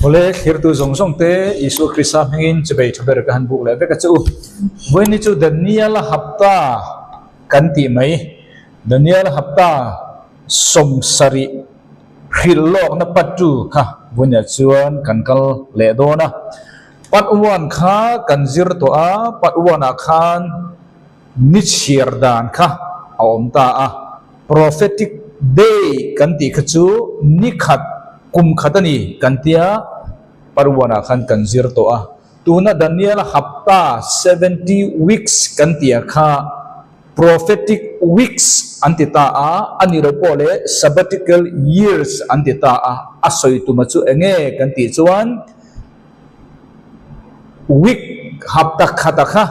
Oleh khirtu zongsong te Isu Krista hingin cebai cabai rekahan buk lebe kacu. When itu Daniel hafta kanti mai Daniel hafta somsari hilok na patu kah bunya cuan kankal ledo na patuan kah kanzir toa patuan akan nichirdan kah awam ta prophetic day kanti kacu nikhat kum khatani kantia parwana khan kanzir to tuna Daniel hafta 70 weeks kantia kha prophetic weeks antita aniropole sabbatical years antita asoi tu machu enge kanti chuan week hafta khata kha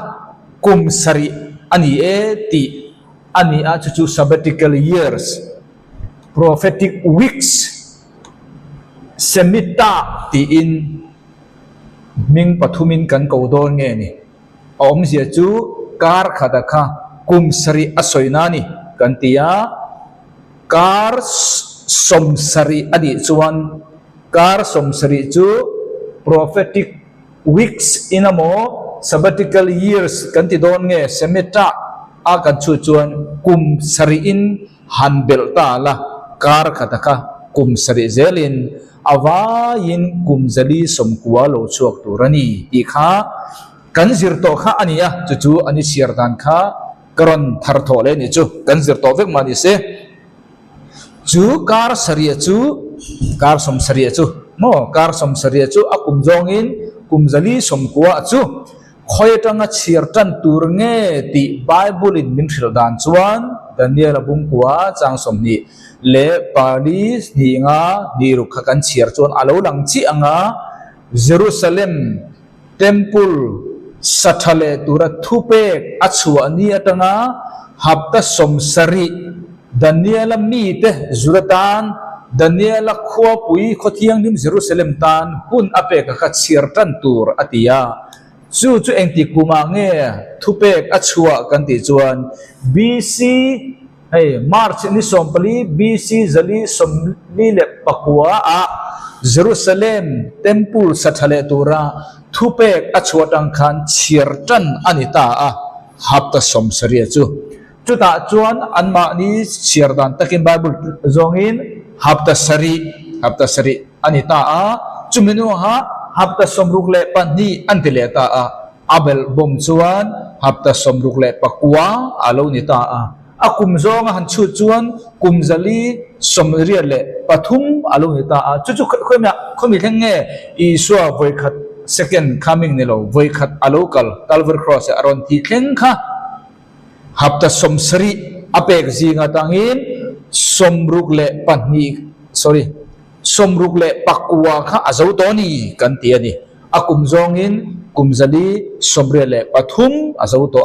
kum sari ani ti ani chu sabbatical years prophetic weeks semita ti in ming pathumin kan kaudon nge ni om sia chu kar khata kha kum sari asoinani kantia kar somsari adi chuan kar somsari chu prophetic weeks inamo sabbatical years kanti don nge semita akan chu chuan kum sari in hanbel ta la kar khata kha kum sari zelin awain kumzali somkua lo chuak turani ikha kanzir to kha ania chu ani sirdan kha karon thar thole ni chu kanzir to vek mani se chu kar saria chu kar som saria chu mo kar som saria chu akum jongin kumzali somkua chu khoitanga sirtan turnge ti bible in min thildan chuan Daniel bungkua chang somni le paris ni nga ni rukha kan chiar chon alo lang chi anga Jerusalem temple sathale tura thupe achua ni atanga hapta somsari Daniel mi te zuratan Daniel khwa pui khothiang nim Jerusalem tan hun ape ka chiar tan tur atia chu engti kuma nge thupe achua kan ti chuan BC March ni sompali BC zali somli le pakua Jerusalem temple sathale tura thupek achwatang khan chirtan anita hapta somsari chu chuta chuan anma ni chirdan takin bible zongin hapta sari anita chuminu hapta somruk le pani antile ta abel bom chuan hapta somruk le pakua alo nita akum zonga han chu chuan kumzali somria le pathum alo hita chu khomi thenge iswa voikhat second coming nilo voikhat alokal calvary cross aron thi thleng kha hapta somsari apek zinga tangin somruk le pakwa kha azau toni kan tiani akum zongin kumzali somria le pathum azau to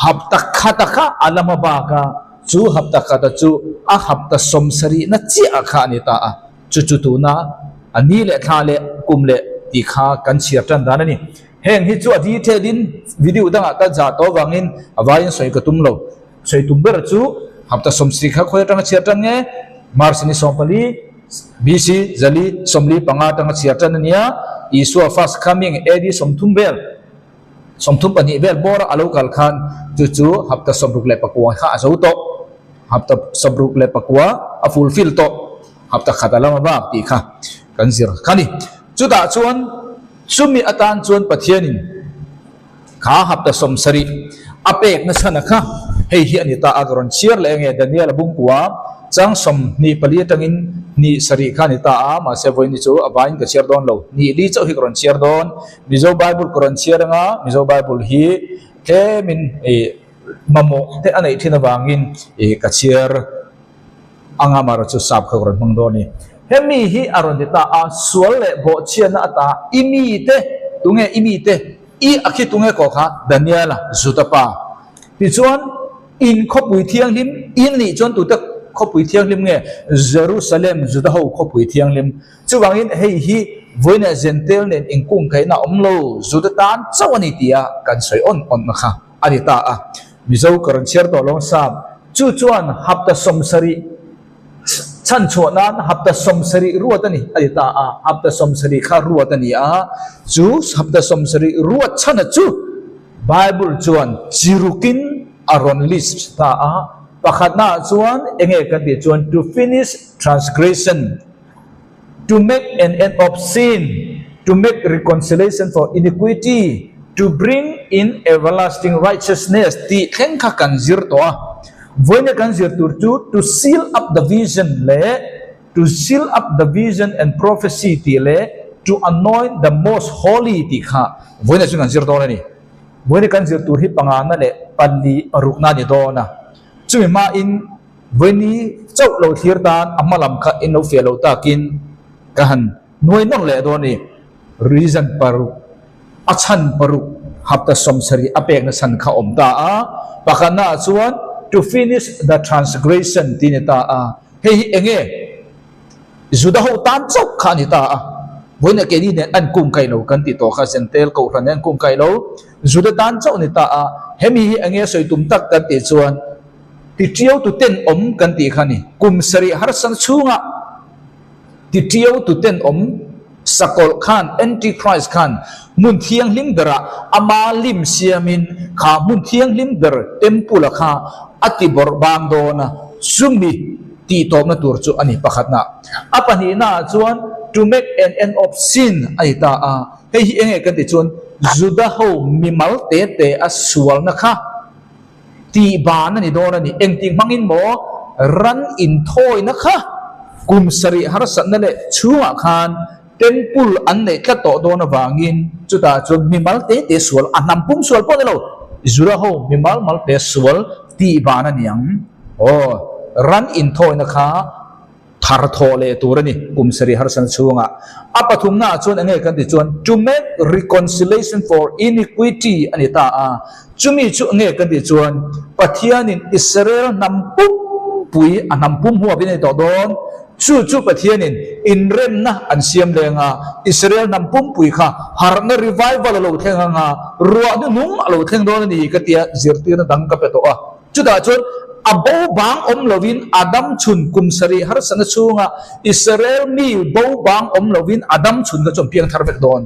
hapta khata kha alama baka chu hapta khata chu hapta somsari na chi akha ni ta chu tu na ani le thale kumle ti kha kan chiatan danani heng hi chu adi thelin video danga ta ja to wangin awain soi ka tumlo soi tumber chu hapta somsri kha khoi tanga chiatan nge marsini sompali BC zali somli panga tanga chiatan nia iswa fast coming edi somtumbel somthum pani bel bor alokal khan chu hapta somruk le pakwa kha azau to hapta somruk le pakwa a fulfill to hapta khatalama ba ti kha kanzir khani chuta chuan sumi atan chuan pathianin kha hapta somsari apek na sana kha hei hi anita agron chiar le nge Daniel bungkua chang som ni pali tangin ni sari khani ta ma se voi ni chu abain ka chiar don lo ni li chau hi kron chiar don mizo bible kron chiar nga mizo bible hi ke min mamo te anei thina wangin ka chiar anga mar chu sap kha kron mang don ni hemi hi aron ta sual le bo chian ata imi te tunge imi te i akhi tunge ko kha Daniel zutapa ti chuan in khopui thiang lim in ni chon tu tak khopui thiang lim nge Jerusalem juda ho khopui thiang lim chuwangin hei hi voina gentle nen ingkung kaina omlo juda tan chawani tia kan soi on na kha ani ta mizo karon chiar to long sam chu chuan hapta somsari chan chua nan hapta somsari ruatani adita hapta somsari kha ruatani chu hapta somsari ruat chana chu Bible chuan jirukin aron list ta pakhatna chuan enge kan ti chuan to finish transgression, to make an end of sin, to make reconciliation for iniquity, to bring in everlasting righteousness. Ti khenka kan zir to voina kan zir tur chu to seal up the vision and prophecy ti le, to anoint the most holy ti kha voina chu kan zir to ni voina kan zir tur hi pangana le panli parukna ni do na chui ma in voini chau lo thir tan amalam kha in no fe lo ta kin kahan noi nong le do ni reason paru achan paru hapta somsari apek na san kha om ta pakana chuan to finish the transgression tinita hei enge juda ho tan chok kha ni ta boina ke ni an kum kai lo kan ti to kha sentel ko ran an kum kai lo juda tan chok ni ta hemi enge soi tum tak kan ti chuan ti tiau tu ten om kan ti khani kum sari har san chunga ti tiau tu ten om sakol khan antichrist khan mun thiang lim dara ama lim siamin kha mun thiang lim dar temple kha ati bor bang do na sumi ti to na tur chu ani pakhatna apani na chuan to make an end of sin ai ta hei hi enge kan ti chuan juda ho mimal te te asual na kha ti ba na ni do na ni engting mangin mo ran in thoi na kha kum sari har san na le chunga khan temple an nei tla to do na wangin chuta chu mimal te te sual anam pum sual po lo juda ho mimal mal te sual ti ba na niang ran in thoi na kha thar tho le turani kum sari har san chunga apathum na chon ange kan ti chon to make reconciliation for iniquity anita chumi chu ange kan ti chon pathian in Israel nampum pui anampum huwa bin to don chu pathian in rem na an siam lenga Israel nampum pui kha har na revival lo thenga ruwa nu nung lo theng don ni ka tia zirti na dang ka pe to chu da chon abo bang om lovin adam chun kum sari har san chunga Israel mi bo bang om lovin adam chun ka chom piang thar mek don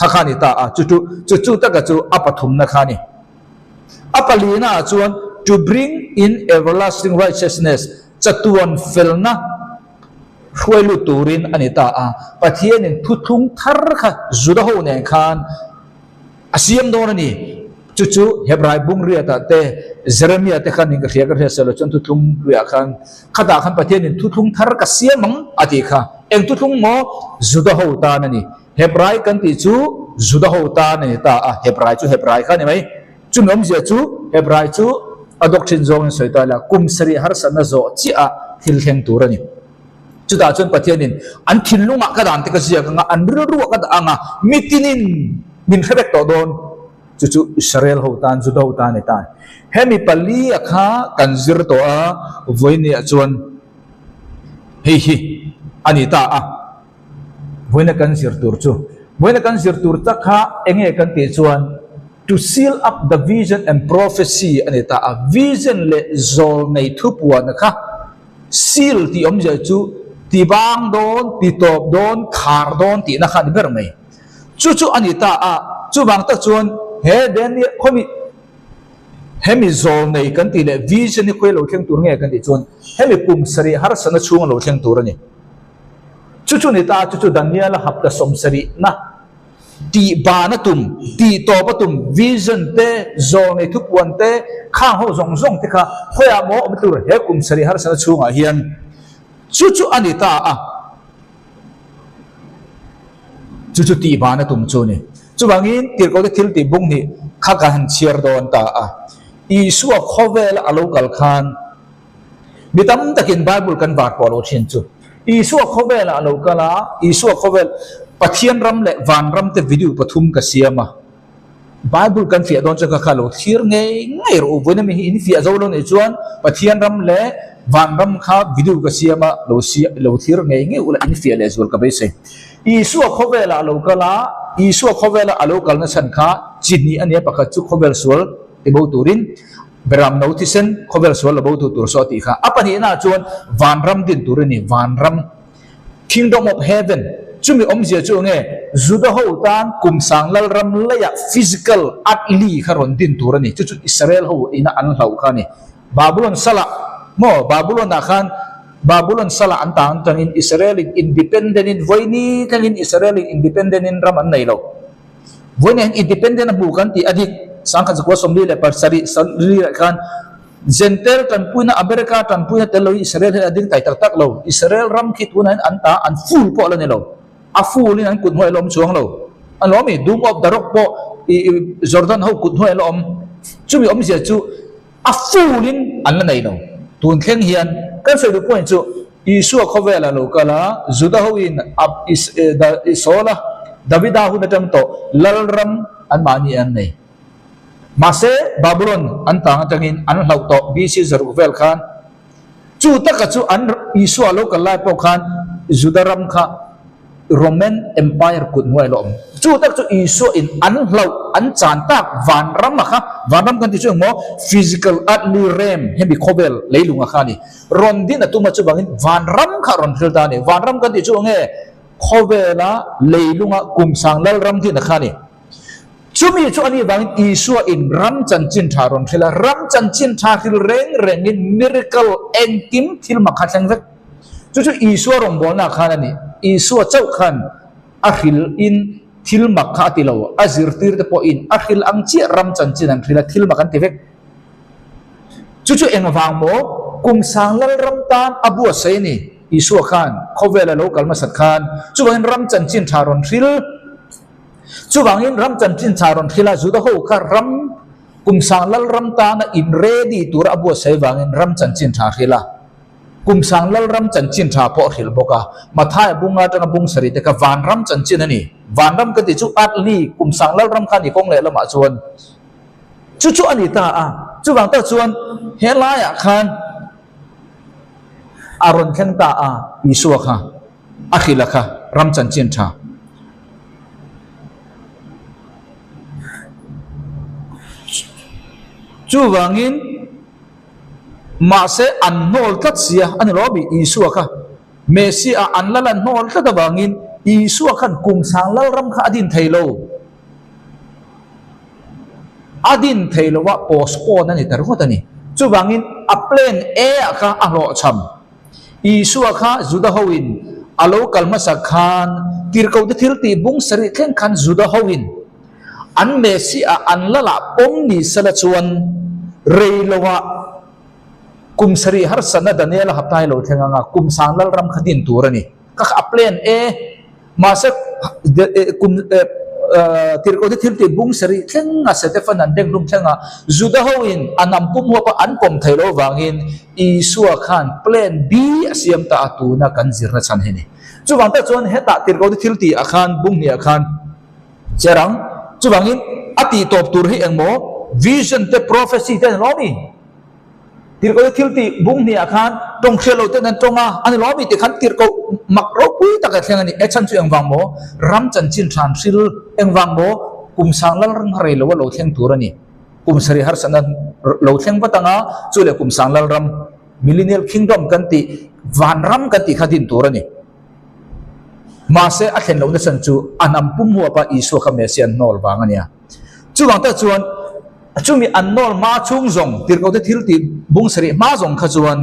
thakani ta chu ta ka chu apathum na khani apalina chuan to bring in everlasting righteousness chatuan felna khwelu turin anita pathian in thuthung thar kha juda ho ne khan asiam don ani chu hebrai bung ria ta te Jeremiah te khan ning khia ka selo chon thuthung ria khan khada khan pathian in thuthung thar ka siamang ati kha eng thuthung mo juda ho ta nani hebrai kan ti chu juda ho ta ne ta hebrai kha ni mai chu nom zia chu hebrai chu adoctrin zong soita la kum sari har san na zo chi thil theng turani chu da chon pathian in an thil lunga ka dan te ka zia ka an ru ka anga mitinin min khabek to don chu Israel ho tan juda ho tan eta hemi pali akha kanzir to voini chuan hi anita voina kanzir tur chu voina kanzir tur ta kha enge kan ti chuan to seal up the vision and prophecy anita vision le zol nei thupua na kha seal ti omja chu ti bang don ti top don khar don ti na kha ber mai chu anita chu bang ta chuan he den ni khomi hemi zol nei kan ti le vision ni khoi lo theng tur nge kan ti chuan hemi kum sari har sana chung lo theng tur ani chu ni ta chu Daniel hapta som sari na ti ba na tum ti to pa tum vision te zol nei thup wan te khang ho zong te kha khoya mo om tur he kum sari har sana chung hian chu ani ta chu ti ba na tum chu ni chu bangin tir ko te thil ti bung ni kha ka han chiar don ta Isua khovel alokal khan mitam takin Bible kan var polo thin chu Isua khovel alokala Isua khovel pathian ram le van ram te video pathum ka siama Bible kan fia don cha ka khalo thir ngai ro bona mi in fia zo lo ne chuan pathian ram le van ram kha video ka siama lo thir ngai ula in fia le zul ka be se Isua khovel alokala Isua khovel alokal na san kha chini ania pakha chu khovel sul tibo turin beram noticen khovel sol lo tu tur so ti kha apani na chuan van ram din tur ni van ram kingdom of heaven chumi om zia chu nge juda ho tan kum sang lal ram laya physical atli kharon din tur ni chu Israel ho ina an hlau kha ni babylon sala mo babylon na khan babylon sala an tang tang in Israel independent in voini tang in Israel independent in ram an nei lo voini independent bu kan ti adik sangkan sekolah somli lepas sari kan Zentel tan punya Amerika tan punya telo Israel ading tai tak lo Israel ram kit punan anta an full po lo ni lo a full ni an kun hoi lom chuang lo an lo mi doom of the rock po Jordan ho kun hoi lom chu mi om sia chu a full in an la nei lo tun khen hian kan se du point chu Isu khovela lo kala juda ho in up is da isola Davida hu na tam to lal ram an mani an nei Mase Babylon antang tangin an hlau to BC Zerubbabel khan chu taka chu an Isu alo kalai po khan Judaram kha Roman Empire kun noi lom chu tak chu Isu in an hlau an chan tak van ram kha van ram kan ti chu mo physical atli rem hemi khovel leilunga kha ni ron din atuma chu bangin van ram kha ron thil ta ni van ram kan ti chu nge khovela leilunga kumsang lal ram ti na kha ni Cumi cu ani bang Isu in ram chan chin tharon thila ram chan chin tha thil reng in miracle engkim thil makhathang vek chu Isu rong bol na khan ani Isu chau khan akhil in thil makha ti lo azir tir te po in akhil ang chi ram chan chin ang thila thil makan ti vek chu eng wang mo kum sang lal ram tan abu sai ni Isu khan khowela local masat khan chu bang ram chan chin tharon thil chu bangin ram chan chin charon thila juda ho kha ram kum sang lal ram ta na in ready tur abu sai bangin ram chan chin tha thila kum sang lal ram chan chin tha po thil boka mathai bunga tana bung sari te ka van ram chan chin ani van ram ka ti chu at li kum sang lal ram kha ni kong le lama chuan chu ani ta a chu bang ta chuan hela ya khan aron khen ta a Isu kha akhila kha ram chan chin tha chu wangin ma se an nol tat sia an robi Isu kha Messi a an lalan nol tat wangin Isu khan kum sang lal ram kha adin thailo wa postpone ani tar hotani chu wangin a plan a kha a ro cham Isu kha juda hoin alo kalma sakhan tirkau de thilti bung sari khen khan juda hoin an Messi a an lala pom ni sala chuan reilowa kum sari har sana Daniel haptai lo thenganga kum sang lal ram khadin turani ka aplen masak kum tirko de thilti bung sari thenga Stephen an deng lum thenga juda hoin anam pum ho pa an pom thailo wangin Isu khan plan B asiam ta atuna kan zirna chan heni chu wang ta chon heta tirko de thilti akhan bung ni akhan cherang chu wangin ati top tur hi engmo vision te prophecy te lomi tirko thilti bung ni akhan tong khelo te nan tonga ani lomi te khan tirko makro pui ta ka thlengani action chu engwang mo ram chan chin than sil engwang mo kum sang lal rang harei lo lo thleng turani kum sari har sanan lo thleng patanga chu le kum sang lal ram millennial kingdom kan ti van ram kan ti khadin turani mase a thlen lo na san chu anam pum huwa pa Isu kha mesian nol wangania chu wang ta chuan chumi annol ma chung zong tirko te thilti bung sari ma zong kha chuan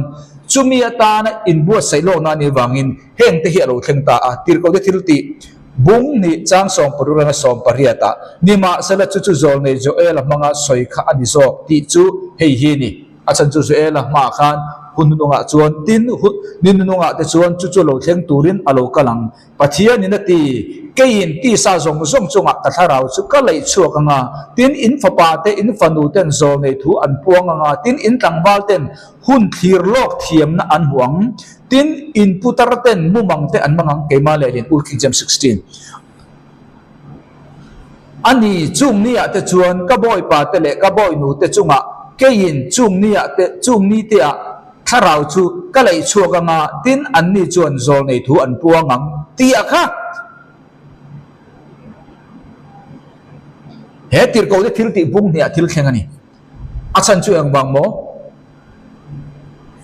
chumi ata na in bu sailo na ni wangin heng te hi lo thleng ta a tirko te thilti bung ni chang som pururanga som pariata ni ma sala chu zol nei joel manga soi kha ani zo ti chu hei hi ni achan chu joel ma khan hununga chuan tin ninunga te chuan chu lo thleng turin alo kalang pathia ni na ti kein ti sa zong chunga ta tharau chu ka lei chuak anga tin in fapa te in fanu ten zol nei thu an puang anga tin in tlangwal ten hun thir lok thiam na an huang tin in putar ten mumang te an mangang keima le in ulking jam 16 ani chung ni ate chuan ka boy pa te le ka boy nu te chunga kein chung ni te a tharau chu ka lei chuak anga tin an ni chuan zol nei thu an puang ang ti akha he tirko de thil ti bung ni athil thlengani achan chu ang bang mo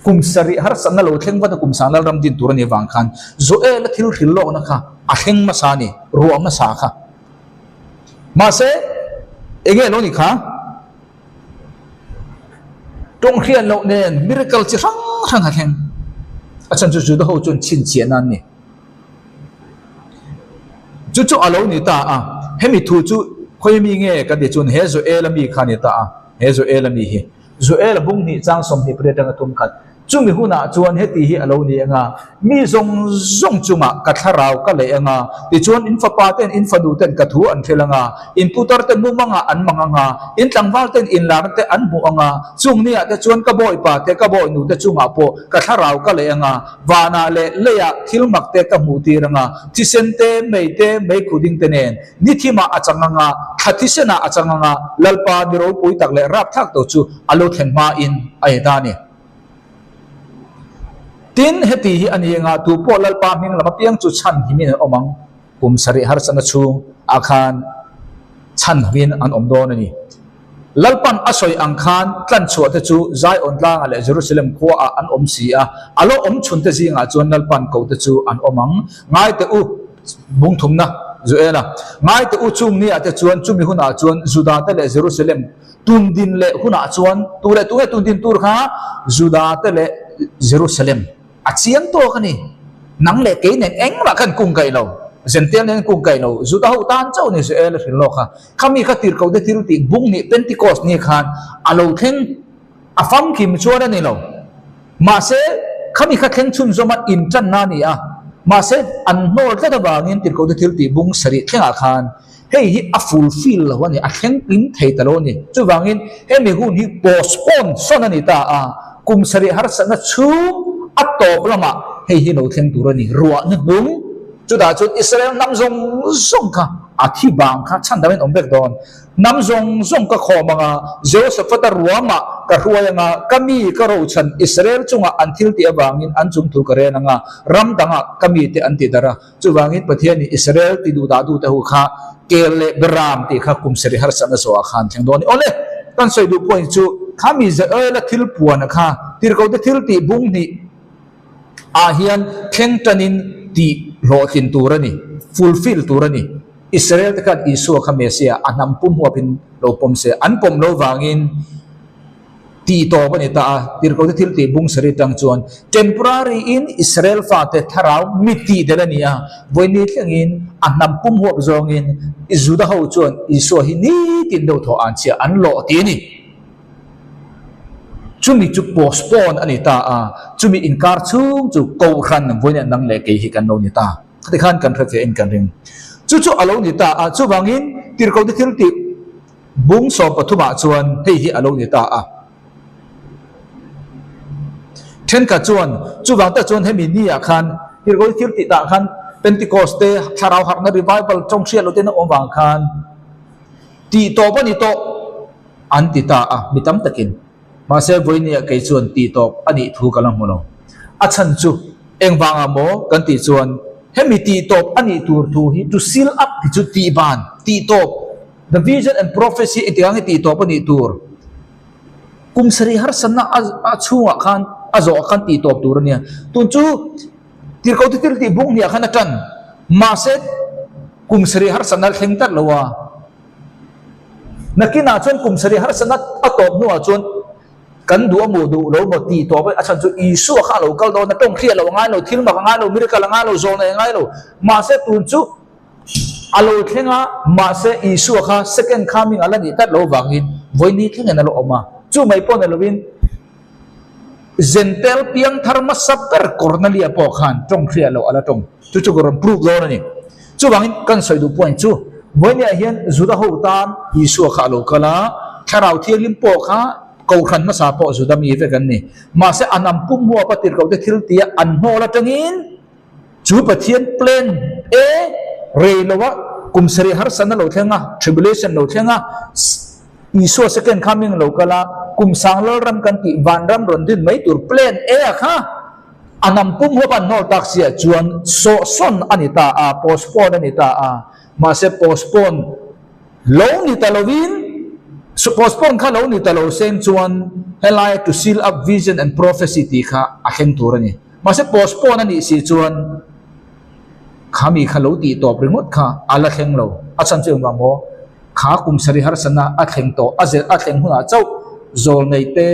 kum sari har sana lo thleng wa kum sang lal ram din tur ni wang khan Joel thil thil lo na kha a thleng ma sa ni ru ma sa kha ma se enge lo ni kha tong khian lo nen miracle chi rang rang ha thleng achan chu chu da ho chun chin chian an ni chu chu alo ni ta a hemi thu chu khoi mi nge ka de chun he Joel mi kha ni ta a he Joel mi hi Joel bung ni chang som ni pre tang tum khat chumi huna chuan heti hi alo ni anga mi zong zong chunga ka tharau ka le anga ti chuan in fa pa ten in fa du ten ka thu an thelanga in putar ten mu manga an manganga in tlangwal ten in lar te an mu anga chung ni ate chuan ka boi pa te ka boi nu te chunga po ka tharau ka le anga wana le leya thilmak te ka mu ti ranga ti sente meite mei khuding te nen ni thima achanganga thathisena achanganga lalpa ni ro pui tak le rap thak to chu alo thenma in ai da ni tin heti hi ani nga tu po lalpa ming lama piang chu chan hi min omang kum sari har sana chung akhan chan hin an om don ani lalpan asoi angkhan tlan chu te chu zai on tlang ale Jerusalem kho a an om si a alo om chun te zinga chuan lalpan ko te chu an omang ngai te u bung thum na Joela ngai te u chung ni ate chuan chumi huna chuan Juda te le Jerusalem tun din le huna chuan tu le tu he tun din tur kha Juda te le Jerusalem achiang to kani nang le ke nen eng ma kan kung kai lo zentel nen kung kai lo Juda ho tan chau ni Joel fil lo kha khami kha tir ko de tir ti bung ni Pentecost ni khan alo theng afam kim chuan ni lo ma se khami kha theng chun zoma in chan na ni a ma se an nol ta da bangin tir ko de tir ti bung sari thenga khan hei hi a fulfill lo ni a thleng pin thei ta lo ni chu wangin he mi hun hi postpone son ani ta a kum sari har sana chu atop lama hei hi lo thleng tur ani ruwa ni bung chu da chu Israel nam zong zong kha a thi bang kha chan da men om bek don nam zong zong ka kho manga Joseph ta ruama ka ruaya kami ka ro chan Israel chunga anthil ti awangin an chung thu kare nanga ram danga kami te anti dara chu wangin pathian ni Israel ti du da du ta hu kha kele bram ti kha kum sari har sana so khan theng don ole kan soi du point chu khami za ela thil puan kha tir ko te thil ti bung ni a hian theng tanin ti lo tin turani fulfill turani Israel te kan isu kha mesia anam pum huwa pin lo pom se an pom lo wangin ti to bani ta tir ko te thil ti bung sari tang chuan temporary in Israel fa te tharau miti delania voini thlengin anam pum huwa zongin Juda ho chuan isu hi ni tin do tho an chia an lo ti ni chumi chu postpone ani ta a chumi inkar chung chu ko khan voina nang le ke hi kan lo ni ta khati khan kan thre in kan ring chu chu alo ni ta a chu wangin tir ko de thil ti bung so pathuma chuan hei hi alo ni ta a then ka chuan chu wang ta chuan hemi ni a khan tir ko thil ti ta khan Pentecost te tharau har na revival trong sia lo te na om wang khan ti to ba ni to an ti ta a mitam takin ma se voinia ke chuan ti top ani thu kalang mono achan chu engwanga mo kan ti chuan hemi ti top ani tur thu hi to seal up ti chu ti ban ti top the vision and prophecy itiang ti top ani tur kum sari har sanna a chunga khan azo khan ti top tur nia tun chu tir ko tir ti bung nia khan atan ma se kum sari har sanna thleng tat lowa nakina chuan kum sari har sanna atop nuwa chuan kan du mu du lo mo ti to ba achan chu isu kha lo kal do na tong khria lo ngai lo thil ma ngai lo miracle ngai lo zon ngai lo ma se tun chu alo thlenga ma se isu kha second coming ala ni tat lo wangin voini thlenga na lo oma chu mai pon na lovin zentel piang tharma sapper cornelia po khan tong khria lo ala tong chu chu goron proof lo na ni chu wangin kan soi du point chu voini hian Juda ho tan isu kha lo kala tharau thiang lim po kha câu khăn mà sao bỏ dù đam mê về cái này mà sẽ ăn nằm bung mua bắt tiền cầu để thiếu tiền ăn hồ là trăng in chú bắt thiên plan e rê lo wa kum sari har sana lo thenga tribulation lo thenga isu second coming lo kala kum sang lo ram kan ti van ram ron din mai tur plan e kha anam pum ho ban no taksia chuan so son anita a postpone anita a ma se postpone lo ni talovin postpone kha lo ni talo sen chuan helai to seal up vision and prophecy ti kha a heng tur ani mase postpone ani si chuan khami kha lo ti top ringot kha ala heng lo achan chung ma mo kha kum sari har sana a heng to a heng huna chau zol nei te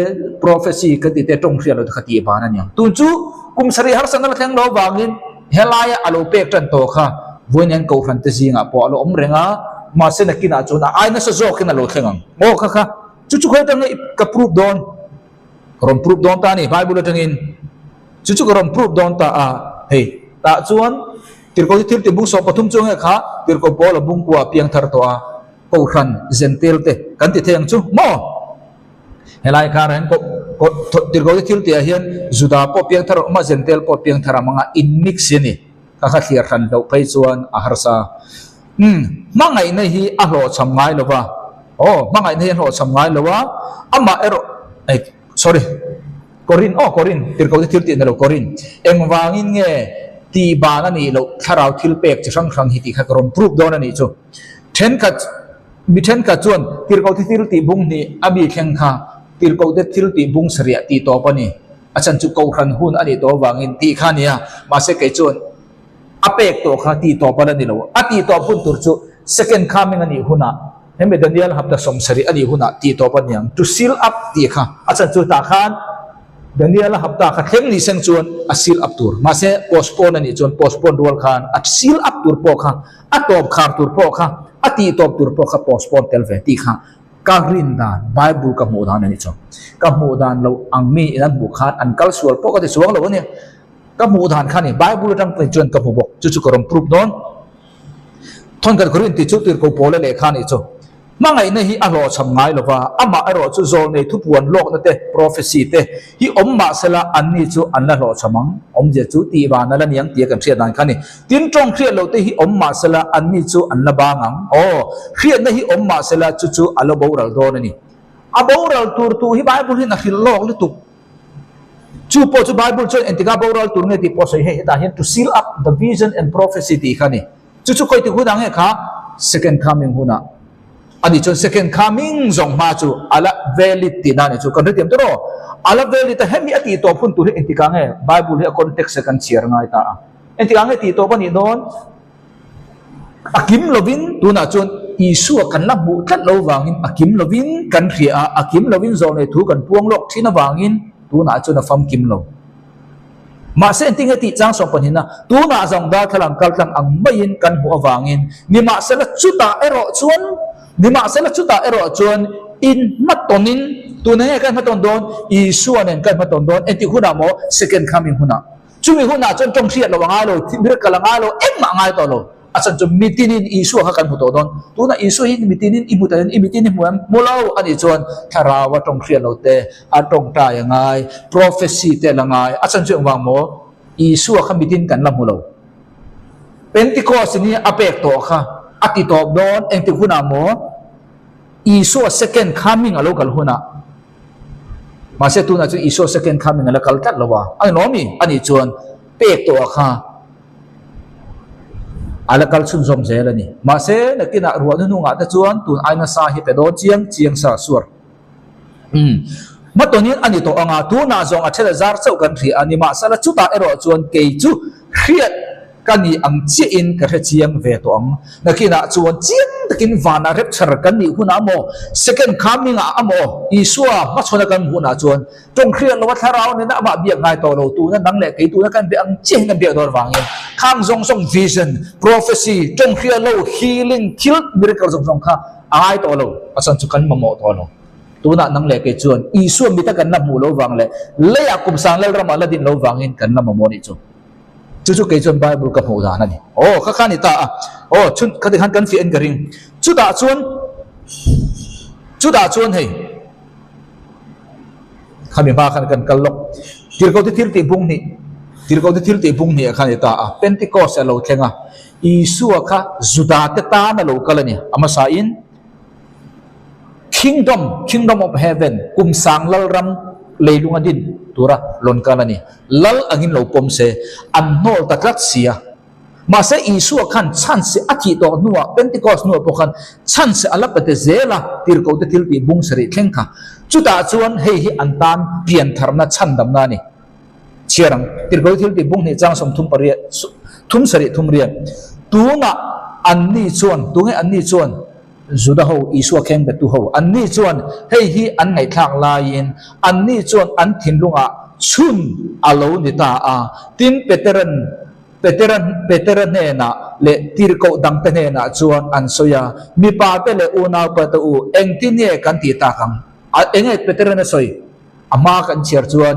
prophecy ka ti te tong khria lo khati ba na nya tu chu kum sari har sana la heng lo wangin helai alo pek tan to kha voinen ko ran te zinga po alo om renga ma se na kina chuna ai na sa zo kina lo thengang mo kha kha chu khoi tang ka proof don rom proof don ta ni bible tangin chu rom proof don ta a hey ta chuan tir ko thil ti bung so pathum chung kha tir ko pol bung kwa piang thar to a ko ran zentel te kan ti theng chu mo helai ka ran ko tir ko thil ti a hian juda po piang thar ma zentel po piang thar mga in mix ni ka kha thlir ran lo pai chuan a harsa mangai na hi a hlo cham ngai lo wa mangai na hi hlo cham ngai lo wa ama ero sorry korin tir ko thil ti na lo korin eng wangin nge ti ba na ni lo tharau thil pek chi sang hi ti kha rom proof don ani chu then ka chuan tir ko thil ti bung ni abi theng kha tir ko thil ti bung saria ti to pa ni achan chu ko khan hun ani to wangin ti kha nia ma se ke chuan apek to kha ti to pa ni lo ati to pun tur chu second coming ani huna hembe Daniel habda somsari ani huna ti to pa niang to seal up ti kha achan chu ta khan Daniel habda kha thleng ni seng chuan a seal up tur ma se postpone ani chuan postpone rol khan at seal up tur po kha atop khar tur po kha ati top tur po kha postpone tel ve ti kha ka rin dan bible ka mu dan ani chu ka mu dan lo ang mi inan bu khat an kal sual po ka ti suang lo ni ka mu dan kha ni bible tang pen chuan ka bu bok chu ko rom proof don thon ka korin ti chu tir ko pole le kha ni chu mangai na hi a lo cham ngai lo wa ama aro chu zol nei thu puan lok na te prophecy te hi omma sela anni chu an la lo chamang om je chu ti ba na la niang ti kan thria dan khani tin tong thria lo te hi omma sela anni chu an la ba ngang thria na hi omma sela chu alo boral don ani a boral tur tu hi bible hi na khil lok li tu chu po chu bible chu entika boral tur nge ti po sei he ta hian to seal up the vision and prophecy ti khani chu koi ti hu dang he kha second coming huna ani chon second coming zong ma chu ala valid ti na ni chu kan ritem to ro ala valid ta hemi ati to phun tu entika nge bible he context second share ngai ta entika nge ti to bani don akim lovin tu na chon isu kan la bu tlat lo wangin akim lovin kan ria akim lovin zong ne thu kan puang lok thina wangin tu na chon na fam kim lo ma se enting ati chang so panina tu na zong da thalang kal tlang ang mayin kan hu awangin ni ma se la chuta ero chuan nima sela chuta ero chuan in matonin tunai kan maton don isuanen kan maton don enti huna mo second coming huna chumi huna chon tong thriat lo ngai lo thimir kalanga lo emma ngai to lo achan chu mitinin isu ha kan huto don tuna isu hi mitinin imutan imitinin muam mulo ani chuan tharawa tong thriat lo te atong ta yangai prophecy te langai achan chu wang mo isu kha mitin kan lam mulo pentecost ni apek to kha ati top don enti huna mo isu second coming alo kal huna mase tu na chu isu second coming ala kal tat lawa ai nomi ani chuan pek to kha ala kal sun zom zel ani mase nakina ruan nu nga ta chuan tun aina sa hi pe do chiang sa sur matonin ani to anga tu na zong a thela zar chau kan thri ani ma sala chuta ero chuan ke chu khriat kani ang chi in ka chiang ve to ang nakina chuan chiang takin vana rep char kan ni huna mo second coming a amo isua ma chona kan huna chuan tong khriat lo tharau ne na ba biak ngai to lo tu na nang le ke tu na kan be ang chiang kan be dor wangin khang zong song vision prophecy tong khriat lo healing healed miracle zong kha ai to lo asan chu kan mamo to lo tu na nang le ke chuan isua mi ta kan na mu lo wang le ya kum sang le ram ala din lo wangin kan na mamo ni chu chu ke chon bible ka phu da na ni kha kha ni ta chun ka de han kan fi en garing chu da chuan hei khami ba khan kan kallok tir ko ti thil ti bung ni kha ni ta pentecost lo thenga isu kha juda te ta na lo kalani ama sa in kingdom of heaven kum sang lal ram leilung adin tura lon kalani lal angin lo pom se an nol taklat sia mà sẽ Isu khan chan se athi to nuwa Pentecost nuwa po khan chan se alap te zela tir ko te thil ti bung sari thleng kha chuta chuan hei hi antan pian tharna chan dam na ni chiarang tir ko thil ti bung ni chang som thum pariya thum sari thum riya tunga anni chuan tunga anni chuan Judah ho Isu kheng be tu ho anni chuan hei hi an ngai thak lain anni chuan an thinlunga chun alo ni ta a tin Peteran ne na le tir ko dang te ne na chuan an soya mi pa te le una pa to u eng tin ne kan ti ta kang engai Peteran na soi ama kan chiar chuan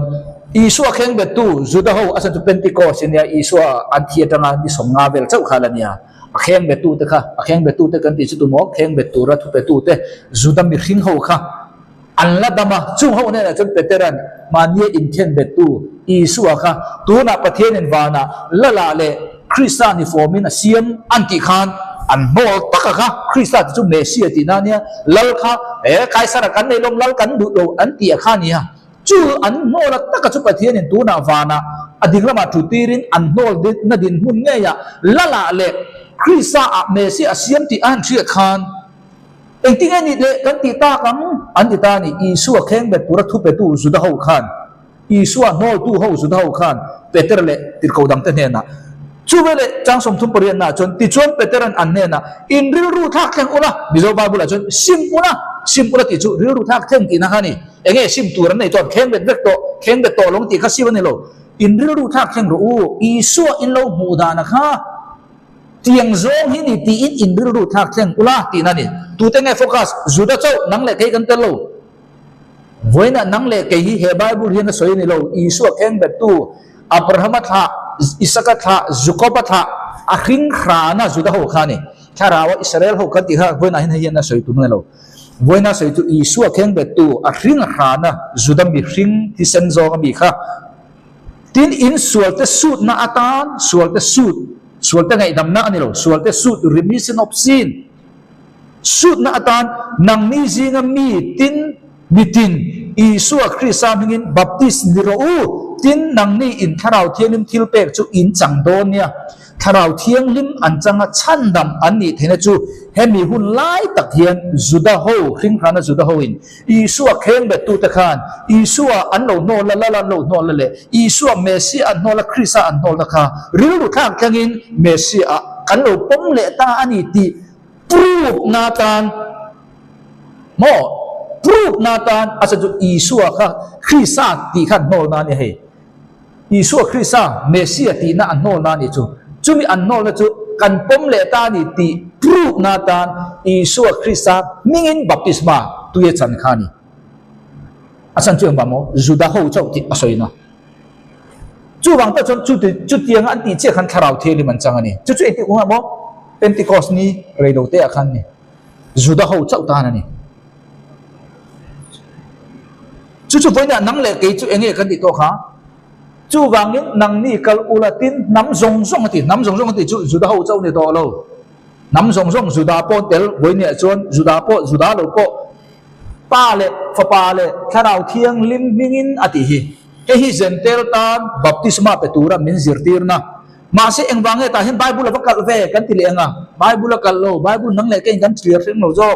Isu kheng be tu Judah ho asan tu Pentecost nia Isu an thia tanga ni somnga vel chau khala nia kheng be tu te kha kheng be tu te kan ti chu tu mo kheng be tu ra thu be tu te Judah mi hring ho kha an la dama chung ho ne na chun Peteran mania in khen be tu Isu kha tu na pathian en wana lala le Christa ni formin asiam anti khan an mol taka kha Christa chu Mesia ti na nia lal kha kai sara kan nei lom lal kan du do anti kha nia chu an mol taka chu pathian en tu na wana adinglama thu tirin an mol dit na din mun nge ya lala le Christa a Mesia asiam ti an thia khan eng tinga ni le kan ti ta kang an ti ta ni Isu kheng be pura thu pe tu Judah ho khan Isu nol tu ho Judah ho khan Peter le tir ko dam te ne na chu vele chang som thum parian na chon ti chon Peteran an ne na in ril ru thak kheng ula bizo babula chon sim ula ti chu ril ru thak kheng ti na khani enge sim tur nei ton kheng be to long ti kha siwan lo in ril ru thak kheng ru Isu in lo mu da na kha tiang zong hi ni ti in ril ru thak kheng ula ti na ni tu te nge focus Judah chau nang le kai kan te lo voina nang le kai hi he Bible hian na soi ni lo Isu kheng be tu Abraham tha Isaka tha Jacob tha ahring khana Judah ho khani tharawa Israel ho kan ti ha voina hin hian na soi tu ne lo voina soi tu Isu kheng be tu ahring khana Judah mi hring ti sen zo mi kha tin in sual te suit na atan sual te ngai dam na ani lo sual te suit remission of sin suit na atan nang ni zinga mi tin mitin Isu Christa mingin baptist ni ro tin nang ni in tharau thiang lim thil pek chu in chang don nia tharau thiang lim an changa chandam an ni thena chu hemi hun lai tak hian Judah ho hring khana Judah ho in Isu kheng be tu ta khan Isu an lo no la lo no la le Isu Mesia an no la Christa an no la kha ril ru thak thangin Mesia kan lo pom le ta ani ti proof na tan mo proof natan asa ju Isu kha Christa ti khan nol na ni he Isu Christa Mesia ti na an nol na ni chu chumi an nol na chu kan pom le ta ni ti proof natan Isu Christa mingin baptisma tu ye chan khani asan chu ba mo Judah ho chau ti asoi na chu wang ta chu tiang an ti che khan tharau the li man chang ani chu ti ko mo Pentecost ni reido te akhan ni Judah ho chau ta na ni chu voina nang le ke chu enge kan ti to kha chu wangin nang ni kal ulatin nam zong ti chu Judah ho chau ni to lo nam zong Judah po tel voina chon Judah lo po pa le tharau thiang lim mingin ati hi hi zentel tan baptisma petura min zirtir na ma se eng wange ta hen Bible ba kal ve kan ti le nga Bible kal lo Bible nang le ke kan clear theng lo zo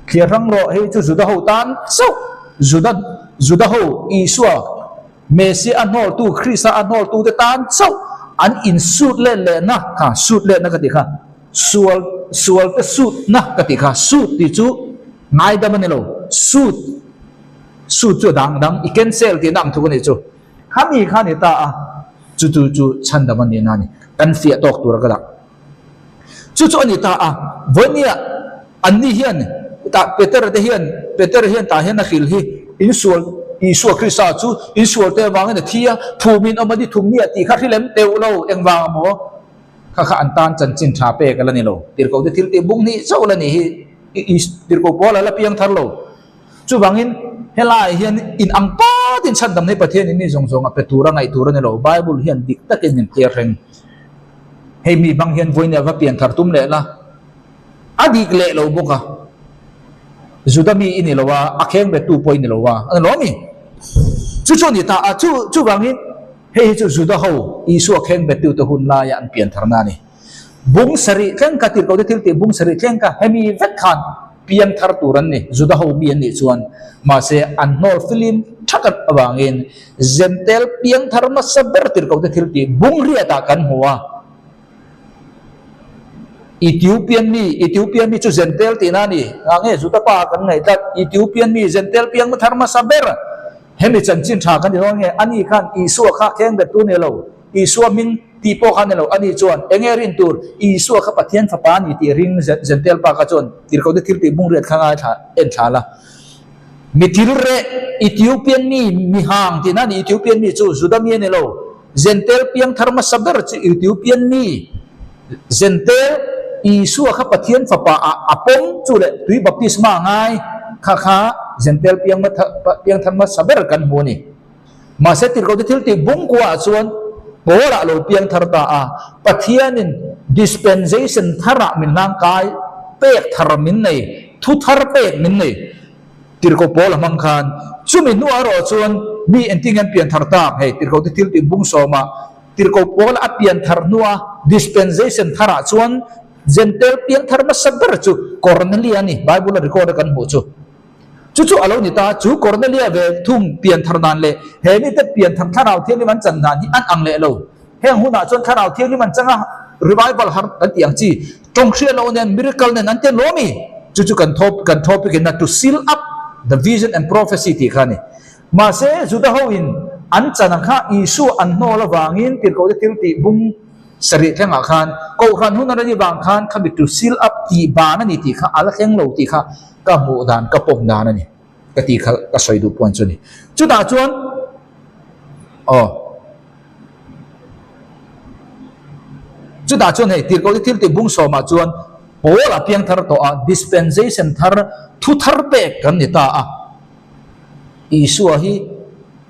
clear rang ro he chu Judah ho tan so Judah ho Isu Mesia anol tu Christa anol tu te tan so an in suit le na ka suit le na ka ti kha sual te suit na ka ti kha suit ti chu ngai da man lo suit chu dang i cancel ti dang thu ni chu khami kha ni ta a chu chan da man ni na ni kan fia tok tur ka la chu ni ta a vonia an ni hian ta Peter hian ta hian na khil hi in sual Isu Christa chu in sual te wang na thia thumin amadi thumni ati kha thilem te ulo eng wang mo kha an tan chan chin tha pe kala ni lo tir ko te thil te bung ni so la ni hi tir ko bola la piang thar lo chu wangin helai hian in ang pa tin chan dam nei pathian ni zong a petura ngai tura ni lo Bible hian dik takin nin clear reng hei mi bang hian voina va pian thar tum le la adik le lo boka Judah mi ini lowa akheng be tu point lowa an lo mi chu ni ta chu wangin hei chu juda ho isu kheng betu to hun la ya an pian tharna ni bung sari kheng ka tir ko de thil ti bung sari kheng ka hemi vet khan pian thar turan ni juda ho mi an ni chuan ma se an nol film thakat awangin zentel piang thar ma saber tir ko de thil ti bung ria ta kan huwa Ethiopian mi chu zentel ti na ni nge juda pa kan ngai ta Ethiopian mi zentel piang ma thar ma saber hemi chan chin tha kan ni nge ani khan isu kha kheng betu ne lo isu min ti po khan ne lo ani chuan engerin tur isu kha pathian fa pa ni ti ring zentel pa ka chon tir ko de thil ti bung riat khanga tha en thala mitil re Ethiopian mi hang ti na ni Ethiopian mi chu juda mi ne lo zentel piang thar ma saber chu Ethiopian mi zentel isu kha pathian fa pa apom chu le tui baptisma ngai kha zentel piang thar ma saber kan hu ni ma se tir ko de thil ti bung kwa chuan bola lo piang thar ta a pathianin dispensation thara min lang kai pek thar min nei thu thar pek min nei tir ko bola mang khan chumi nu aro chuan mi entingan pian thar ta hei tir ko de thil ti bung so ma tir ko bola a pian thar nuwa dispensation thara chuan zentel piang thar ma saber chu Cornelia ni Bible record kan mu chu alo ni ta chu Cornelia ve thum pian thar nan le he ni te pian thar tharau thiang ni man chan nan ni an ang le lo heng huna chon tharau thiang ni man changa revival har an tiang chi tong khria lo nen miracle nen an te lo mi chu kan thop ke na to seal up the vision and prophecy ti khani ma se juda ho in an chana kha isu an no la wangin tir ko til ti bung sari thang khan ko khan hun na ni wang khan kha to seal up ti ba na ni ti kha ala kheng lo ti kha ka mu dan ka pom dan ni ka ti kha ka soi du point chu ni chu da chuan chu da chuan hei tir ko til ti bung so ma chuan bola piang thar to a dispensation thar thu thar pe kan ni ta a isu hi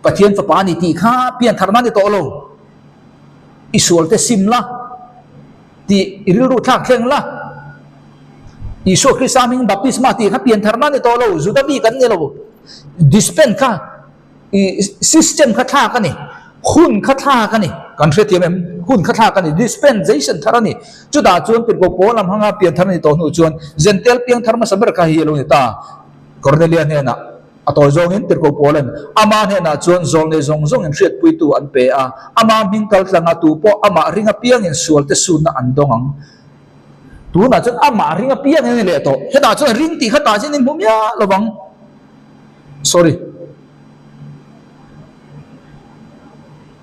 pathian fa pa ni ti kha pian thar na ni to lo isul te simla ti iriru tha kheng la isu krisaming baptisma ti kha pian thar na ni to lo juda bi kan ni lo dispen kha system kha tha ka ni hun kha tha ka ni country ti mem hun kha tha ka ni dispensation thar ni chu da chuan pin ko polam hanga pian thar ni to nu chuan zentel pian thar ma saber ka hi lo ni ta Cornelia ne na atol zong in tir ko polen ama ne na chuan zong ne zong in hriat pui tu an pe a ama mingkal tlanga tu po ama ringa piang in sual te sun na andong ang tu na chuan ama ringa piang ni le to he da chuan ring ti khata chin in bumya lawang sorry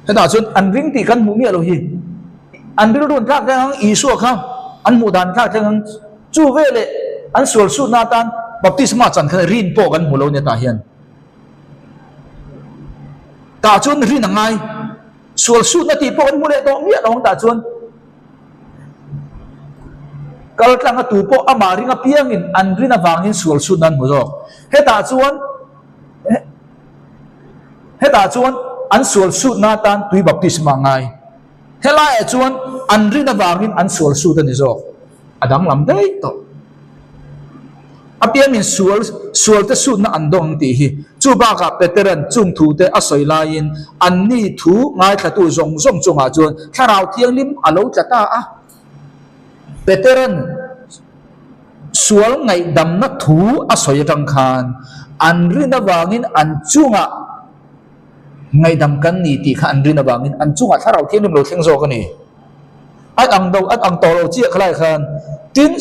he da chuan an ring ti kan bumya lo hi an bil run thak ang isu kha an mu dan thak ang chu vele an sual su na tan baptisma chan khan rin po kan mulo ne ta hian ta chun rin angai sual su na ti po kan mule to mi long ta chun kal tlang tu po ama ringa piang in an rin awangin sual su nan mu he ta chuan an sual su na tan tui baptisma ngai hela e chuan an rin awangin an sual su ta ni zo adang lam dei to apian min sual te su na andong ti hi chu ba ka veteran chung thu te asoi lain an ni thu ngai thatu zong chunga chuan tharau thiang lim alo tlata a veteran sual ngai dam na thu asoi tang khan an rina wangin an chunga ngai dam kan ni ti kha an rina wangin an chunga tharau thiang lim lo theng zo ka ni at ang to lo chi khlai khan tin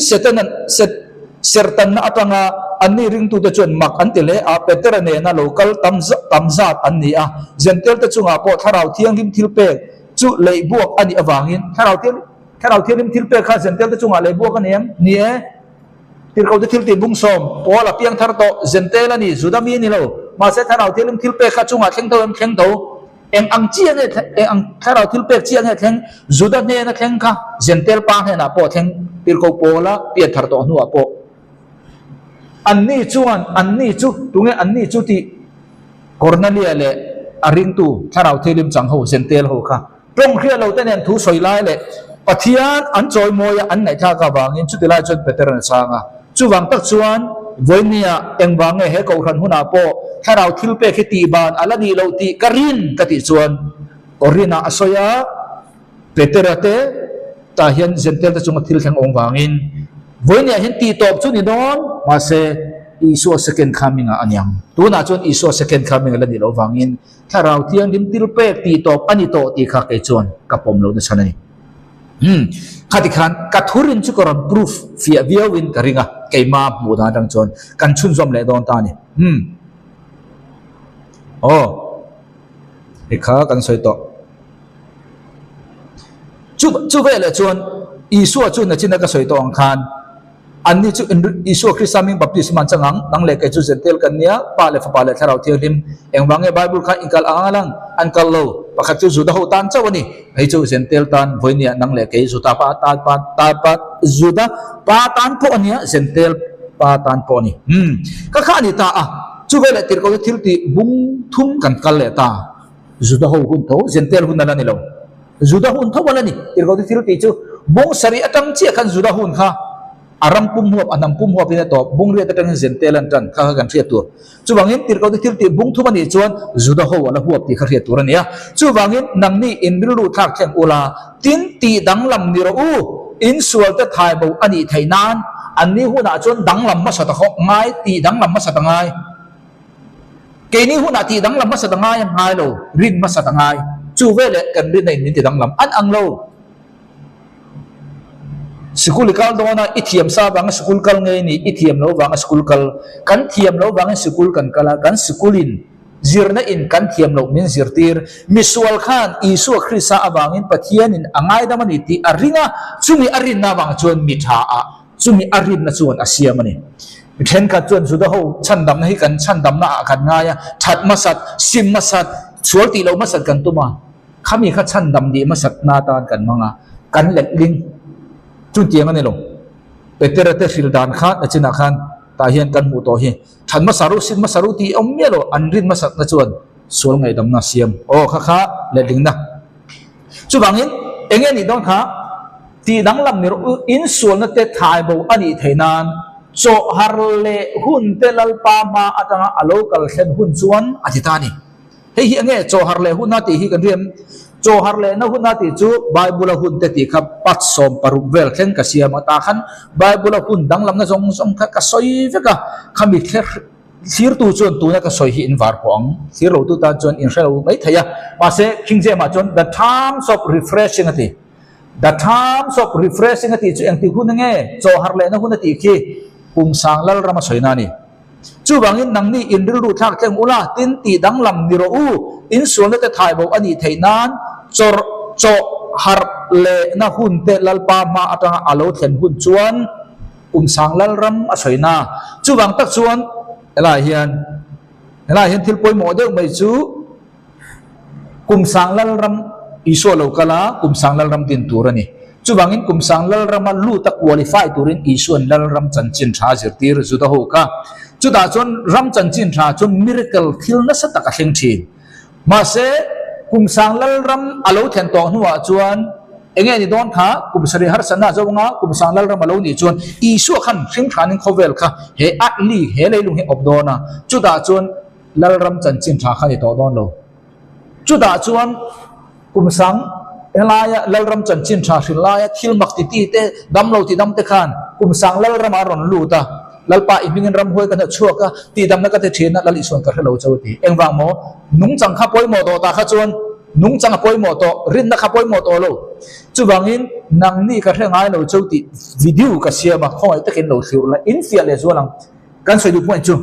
sertan na atanga ani ring tu te chon mak an tele a peter ne na local tamzat an ni a zentel te chunga po tharau thiang lim thil pe chu lei buak ani awangin tharau thiang lim thil pe kha zentel te chunga lei buak ani ni e tir ko te thil ti bung som pola piang thar to zentel ani zudami ni lo ma se tharau thiang lim thil pe kha chunga theng to em ang chiang e ang tharau thil pe chiang e theng zuda ne na theng kha zentel pa he na po theng tir ko pola pia thar to nu a po anni chu tunge anni chu ti Cornelia le aring tu tharau thelim chang ho zentel ho kha tong khria lo te nen thu soi lai le pathian an choi moya an nai tha ka wangin chu tilai chon veteran sanga chu wang tak chuan voinia engwange he ko khan huna po tharau thil pe khiti ban alani lo ti karin ka ti chuan orina asoya peterate ta hian zentel ta chunga thil thang ong wangin voinia hian ti top chu ni don ma se isu second coming anyang tuna chon isu second coming la ni lo wangin tharau thiang dim til pe ti top ani to ti kha ke chon kapom lo na sanani khati khan kathurin chu koron proof fia viawin karinga keima muda dang chon kan chun zom le don ta ni ekha kan soi to chu ve le chon isu chu na chin ka soi to ang khan anni chu isu krisaming baptisman changang nang le ke chu zentel kan nia pa le tharau thiang dim engwange bible kha inkal angalang ankal lo pakhat chu juda ho tan chawani hei chu zentel tan voinia nang le ke juda pa juda pa tan po ania zentel pa tan po ni ka kha ni ta chu ve le tir ko thil ti bung thum kan kal le ta juda ho hun tho zentel hun na ni lo juda hun tho wala ni tir ko thil ti chu bung sari atang chi kan juda hun kha aram pum huap anam pum huap ina to bung re tatang zentelan tan kha kan thria tur chu wangin tir ko thil ti bung thuma ni chuan juda ho wala huap ti kha thria tur ania chu wangin nangni inbil lu thak thleng ula tin ti danglam ni ro u in sual ta thai bo ani thainan anni huna chuan danglam ma sata khok ngai ti danglam ma sata ngai ke ni huna ti danglam ma sata ngai ngai lo rin ma sata ngai chu vele kan rin nei ni ti danglam an ang lo school kal dona ithiam sa bang school kal ngai ni ithiam lo bang school kal kan thiam lo bang school kan kala kan schoolin zirna in kan thiam lo min zirtir misual khan isu khrisa awangin pathianin angai damani ti aringa chumi arin na bang chuan mitha chumi arin na chuan asiamani then ka chuan juda ho chandam nahi kan chandam na kan ngaya that masat sim masat chualti lo masat kan tuma khami kha chandam di masat na tan kan manga kan letling chu tiang ani lo peterate fildan kha achina khan ta hian kan mu to hi than masaru sin masaru ti ommelo anrin masat na chuan sol ngai dam na siam kha letling na chu bangin engen ni don kha ti danglam ni in sol na te thai bo ani thainan cho harle hun te lalpa ma atanga alokal khen hun chuan atitani hei hi ange cho harle hun na ti hi kan riam cho harle na hun na ti chu bible hun te ti kha pat som paru vel khen ka siam ata khan bible hun danglam na jong kha ka soi veka khami kher sir tu chuan tu na ka soi hi in var pong sir lo tu ta chuan in shelo mai thaya ma se king je ma chuan the times of refreshing ati the times of refreshing ati chu ang ti hun nge cho harle na hun ti ki kum sang lal rama soina ni chu bangin nangni inril ru thak theng ula tin ti danglam ni ro u in sual te thai bo ani theinan cho har le na hun te lalpa ma atanga alo thlen hun chuan kum sang lal ram a soina chu bang tak chuan ela hian thil poi mo de mai chu kum sang lal ram iso lo kala kum sang lal ram tin turani chu bangin kum sang lal ram lu ta qualify turin isuan lal ram chan chin tha zir tir zu da ho ka chu da chon ram chan chin tha chu miracle thil na sa ta ka thleng thin ma se kum sang lal ram alo then to nuwa chuan enge ni don kha kum sari har sana zawanga kum sang lal ram alo ni chuan isu khan thing thanin khovel kha he atli he leilung he obdona chu da chuan lal ram chan chin tha kha ni to don lo chu da chuan kum sang elaya lalram chan chin tha hrilaya thil mak ti te damlo ti dam te khan kum sang lalram aron lu ta lalpa ibingin ram hoi kana chuaka ti dam na ka te thina lal ison ka hlo chawti engwang mo nung chang kha poi mo to ta kha chuan nung chang poi mo to rin na kha poi mo to lo chu bangin nang ni ka thengai lo chawti video ka siama khoi takin lo thur la in fial le zualang kan soi du point chu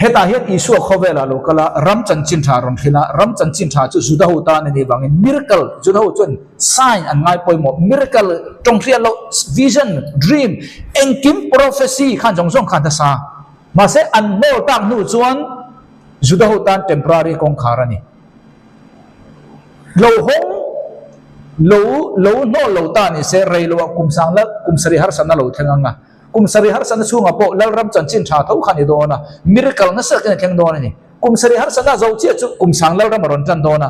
heta hian isu khovela lo kala ram chan chin tha ron thila ram chan chin tha chu juda hu ta ni bangin miracle juda hu chun sign an ngai poi mo miracle tong thria lo vision dream engkim prophecy khan jong jong khan ta sa ma se an no tak nu chuan juda hu tan temporary kong kharani lo hong lo no lo ta ni se rei lo kum sang la kum sari har san lo thenganga kum sari har san chunga po lal ram chan chin tha tho khani dona miracle na sa kan theng dona ni kum sari har san zo chi chu kum sang lal ram ron chan dona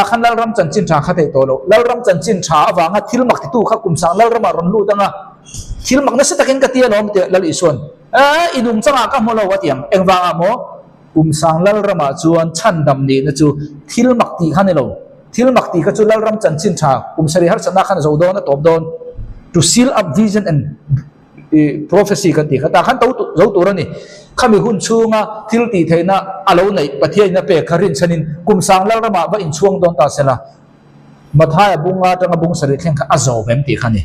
khan lal ram chan chin tha kha te to lo lal ram chan chin tha awanga thil mak ti tu kha kum sang lal ram ron lu danga thil mak na sa takin ka tia lom te lal ison inum changa ka mo lo watiang engwanga mo kum sang lal rama chuan chan dam ni na chu thil mak ti khani lo thil makti ka chulal ram chan chin tha kumsari har sana khan zo don na top don to seal up vision and prophecy kan ti kata khan to zo tur ani khami hun chunga thil ti theina alo nei pathian na pe kharin chanin kumsang lal rama ba in chuang don ta sela mathaya bunga tanga bung sari thleng kha azo mem ti khani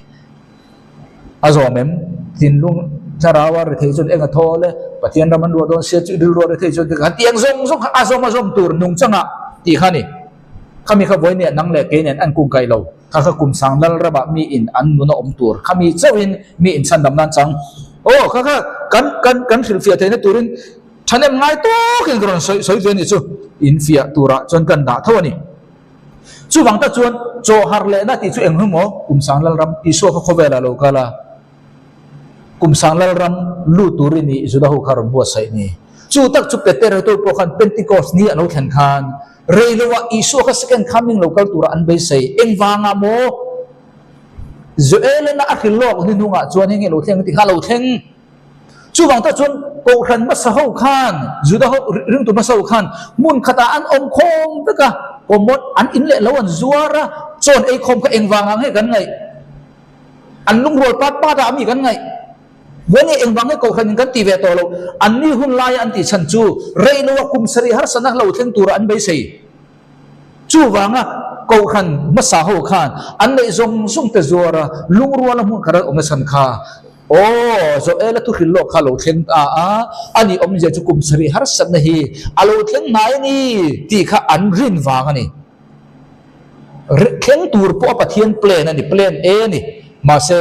azo mem tin lung charawa re thei chon enga thole pathian raman ro don se chu dil ro re thei chon ka tiang zong zong azom azom tur nung changa ti khani khami kha voine nang le ke nen an kum kai lo kha kum sang lal raba mi in an nu na om tur khami chawin mi in chan dam nan chang o kha kan thil fia theina turin thanem ngai to ken gron soi ve ni chu in fia tura chon kan da thawani chu wang ta chuan cho har le na ti chu eng humo kum sang lal ram iso kha khowela lo kala kum sang lal ram lu turini juda hu kharon bo sai ni chu tak chu peter to po khan pentecost ni alo khan khan reilowa iso kha second coming local tura an be sai eng wanga mo zoel na akhilok ni nunga chuan heng lo theng ti khalo theng chu wang ta chuan ko khan ma sa ho khan juda ho ring tu ma sa ho khan mun khata an om khom taka komot an in le lo an zuara chon ei khom ka eng wanga he kan ngai an lung rol pat pa da mi kan ngai wani eng wanga ko khan kan ti ve to lo an ni hun lai an ti chan chu reilowa kum sari har sana lo theng tura an be sei chu wanga ko khan ma sa ho khan an nei zong zong te zuara lung ruwa la mun khara om san kha o zo ela tu khillo kha lo theng a ani om je chu kum sari har sana hi alo theng nai ni ti kha an rin wanga ni theng tur po pathian plan ani plan a ni mà se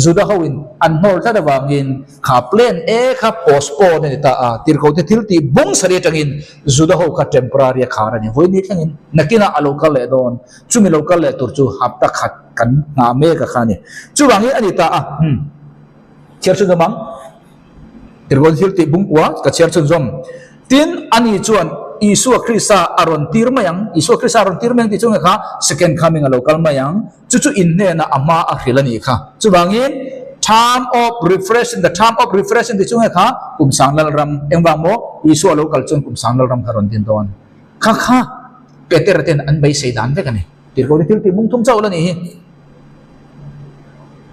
juda hoin an nol ta da wangin kha plan e kha postpone ni ta a tir ko te thil ti bung sari tangin juda ho ka temporary khara ni hoi ni thangin nakina local le don chumi local le tur chu hapta khat kan na me ka khani chu wangi ani ta a cher chu zamang tir ko thil ti bung kwa ka cher chu zom tin ani chuan Isu Krista aron tirmayang Isu Krista aron tirmayang ti chung kha second coming a local mayang chu in ne na ama a khilani kha chu bangin time of refreshing the time of refreshing ti chung kha kum sanglal ram engwang mo Isu local chung kum sanglal ram karon tin don kha peter ten an bai seidan ve kani tir ko til ti mung thum chaw la ni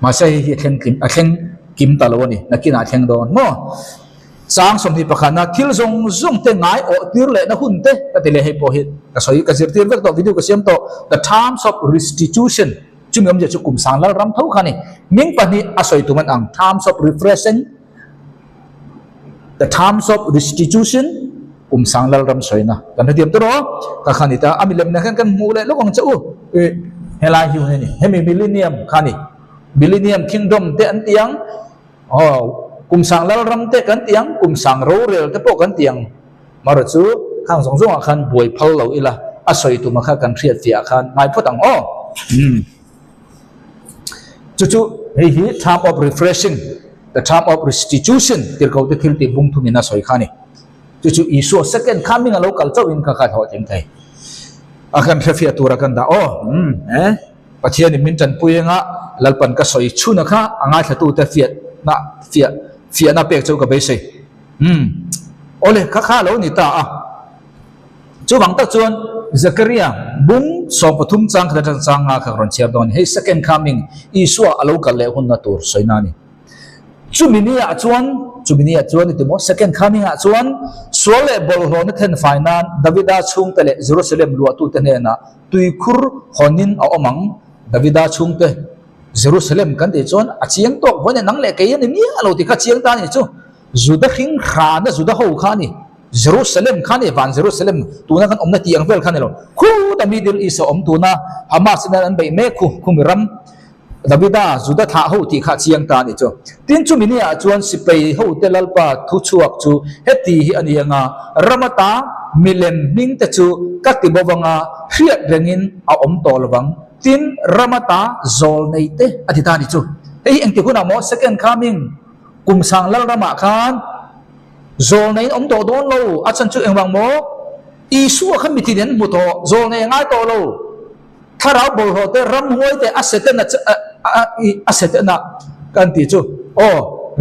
ma sai hi theng kim taloni nakina theng don mo sang som hi pakhana thil zong te ngai o tir le na hun te ka tele he po hit ka soi ka zir tir vek to video ka siam to the terms of restitution chungam je chu kum sang lal ram thau khani ming pani asoi tuman ang terms of refreshing the terms of restitution kum sang lal ram soina kan diam to ro ka khani ta amilem na kan mu le lokong chau hela hiu ni hemi millennium khani millennium kingdom te an tiang kum sang lal ram te kan tiang kum sang ro rel te po kan tiang mar chu khang song song khan boi phal lo ila asoi tu ma kha kan thriat fia khan mai photang chu hi time of refreshing the time of restitution tir ko te thil ti bung thu mina soi khani chu isu second coming a local chau in ka kha tho tim thai akan thafia tura kan da pathian ni min chan puyenga lalpan ka soi chuna kha anga thatu te fiat na fia na pek chau ka be sei ole kha lo ni ta chu wang ta chuan Zakaria bung so pathum chang kha chang nga kha ron chiar don he second coming isua alo ka le hun na tur soina ni chuminia chuan ti mo second coming a chuan sole bol ho na then fainan Davida chung tele Jerusalem lu tu te ne na tuikhur honin a omang Davida chung te Jerusalem kan ti chuan a chiang tok bone nang le ke ni mi alo ti kha chiang ta ni chu juda khing kha na juda ho kha ni Jerusalem kha ni van Jerusalem tu na kan omna tiang vel kha ni lo khu da middle east om tu na Hamas na an bei me khu miram Davida juda tha ho ti kha chiang ta ni chu tin chu mi ni a chuan sipei ho te lalpa thu chuak chu heti hi anianga ramata milem ning te chu ka ti bowanga hriat rengin a om tol wang tin ramata zol nei te atita ni chu ei engti kuna mo second coming kum sang lal rama khan zol nei om to don lo achan chu engwang mo isu khan mi tin mu to zol nei ngai to lo tharau bol ho te ram huai te asete na kan ti chu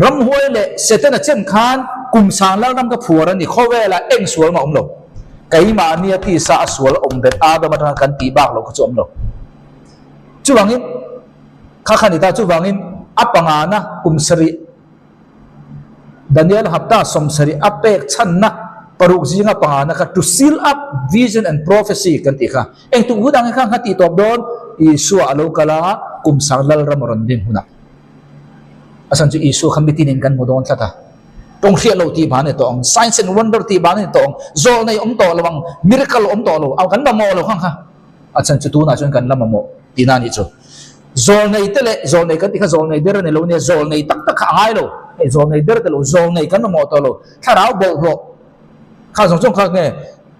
ram huai le sete na chen khan kum sang lal ram ka phur ani khowela eng sual ma om lo cái mà nia ti sa sual om det adam ata kan ti bak lo chom lo chu wangin kha khani ta chu wangin apanga na kumsari Daniel hapta somsari apek channa paruk jinga panga na ka to seal up vision and prophecy kan ti kha eng tu hudang kha hati top don isu alo kala kumsang lal ramoron din huna asan chu isu khambitinin kan modon thata tong khia lo ti ban to ong signs and wonder ti ban to ong zol nei om to lawang miracle om to lo aw kan ba mo lo khang kha asan chu tu na chon kan lamamo tinani chu zol nei tele zol nei kan ti kha zol nei der ne lo ne zol nei tak tak ngai lo e zol nei der te lo zol nei kan mo to lo tharau bo ro kha song song kha ne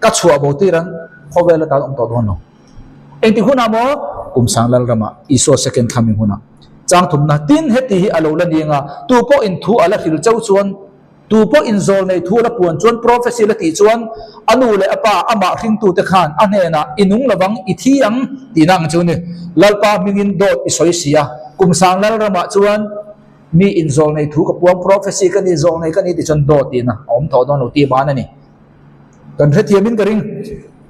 ka chua bo ti ran khovel ta om to don no eng ti huna mo kumsang lal rama iso second coming huna chang thum na tin heti hi alo la dinga tu po in thu ala hil chau chuan tu po in zol nei thu la puan chuan prophecy la ti chuan anu le apa ama hring tu te khan ane na inung lawang ithiang tinang chu ni lalpa mingin dot isoi sia kumsang lal rama chuan mi in zol nei thu ka puang prophecy kan ni zol nei kan ni ti chuan dot tina om tho don lo ti ban ani kan hetiamin karing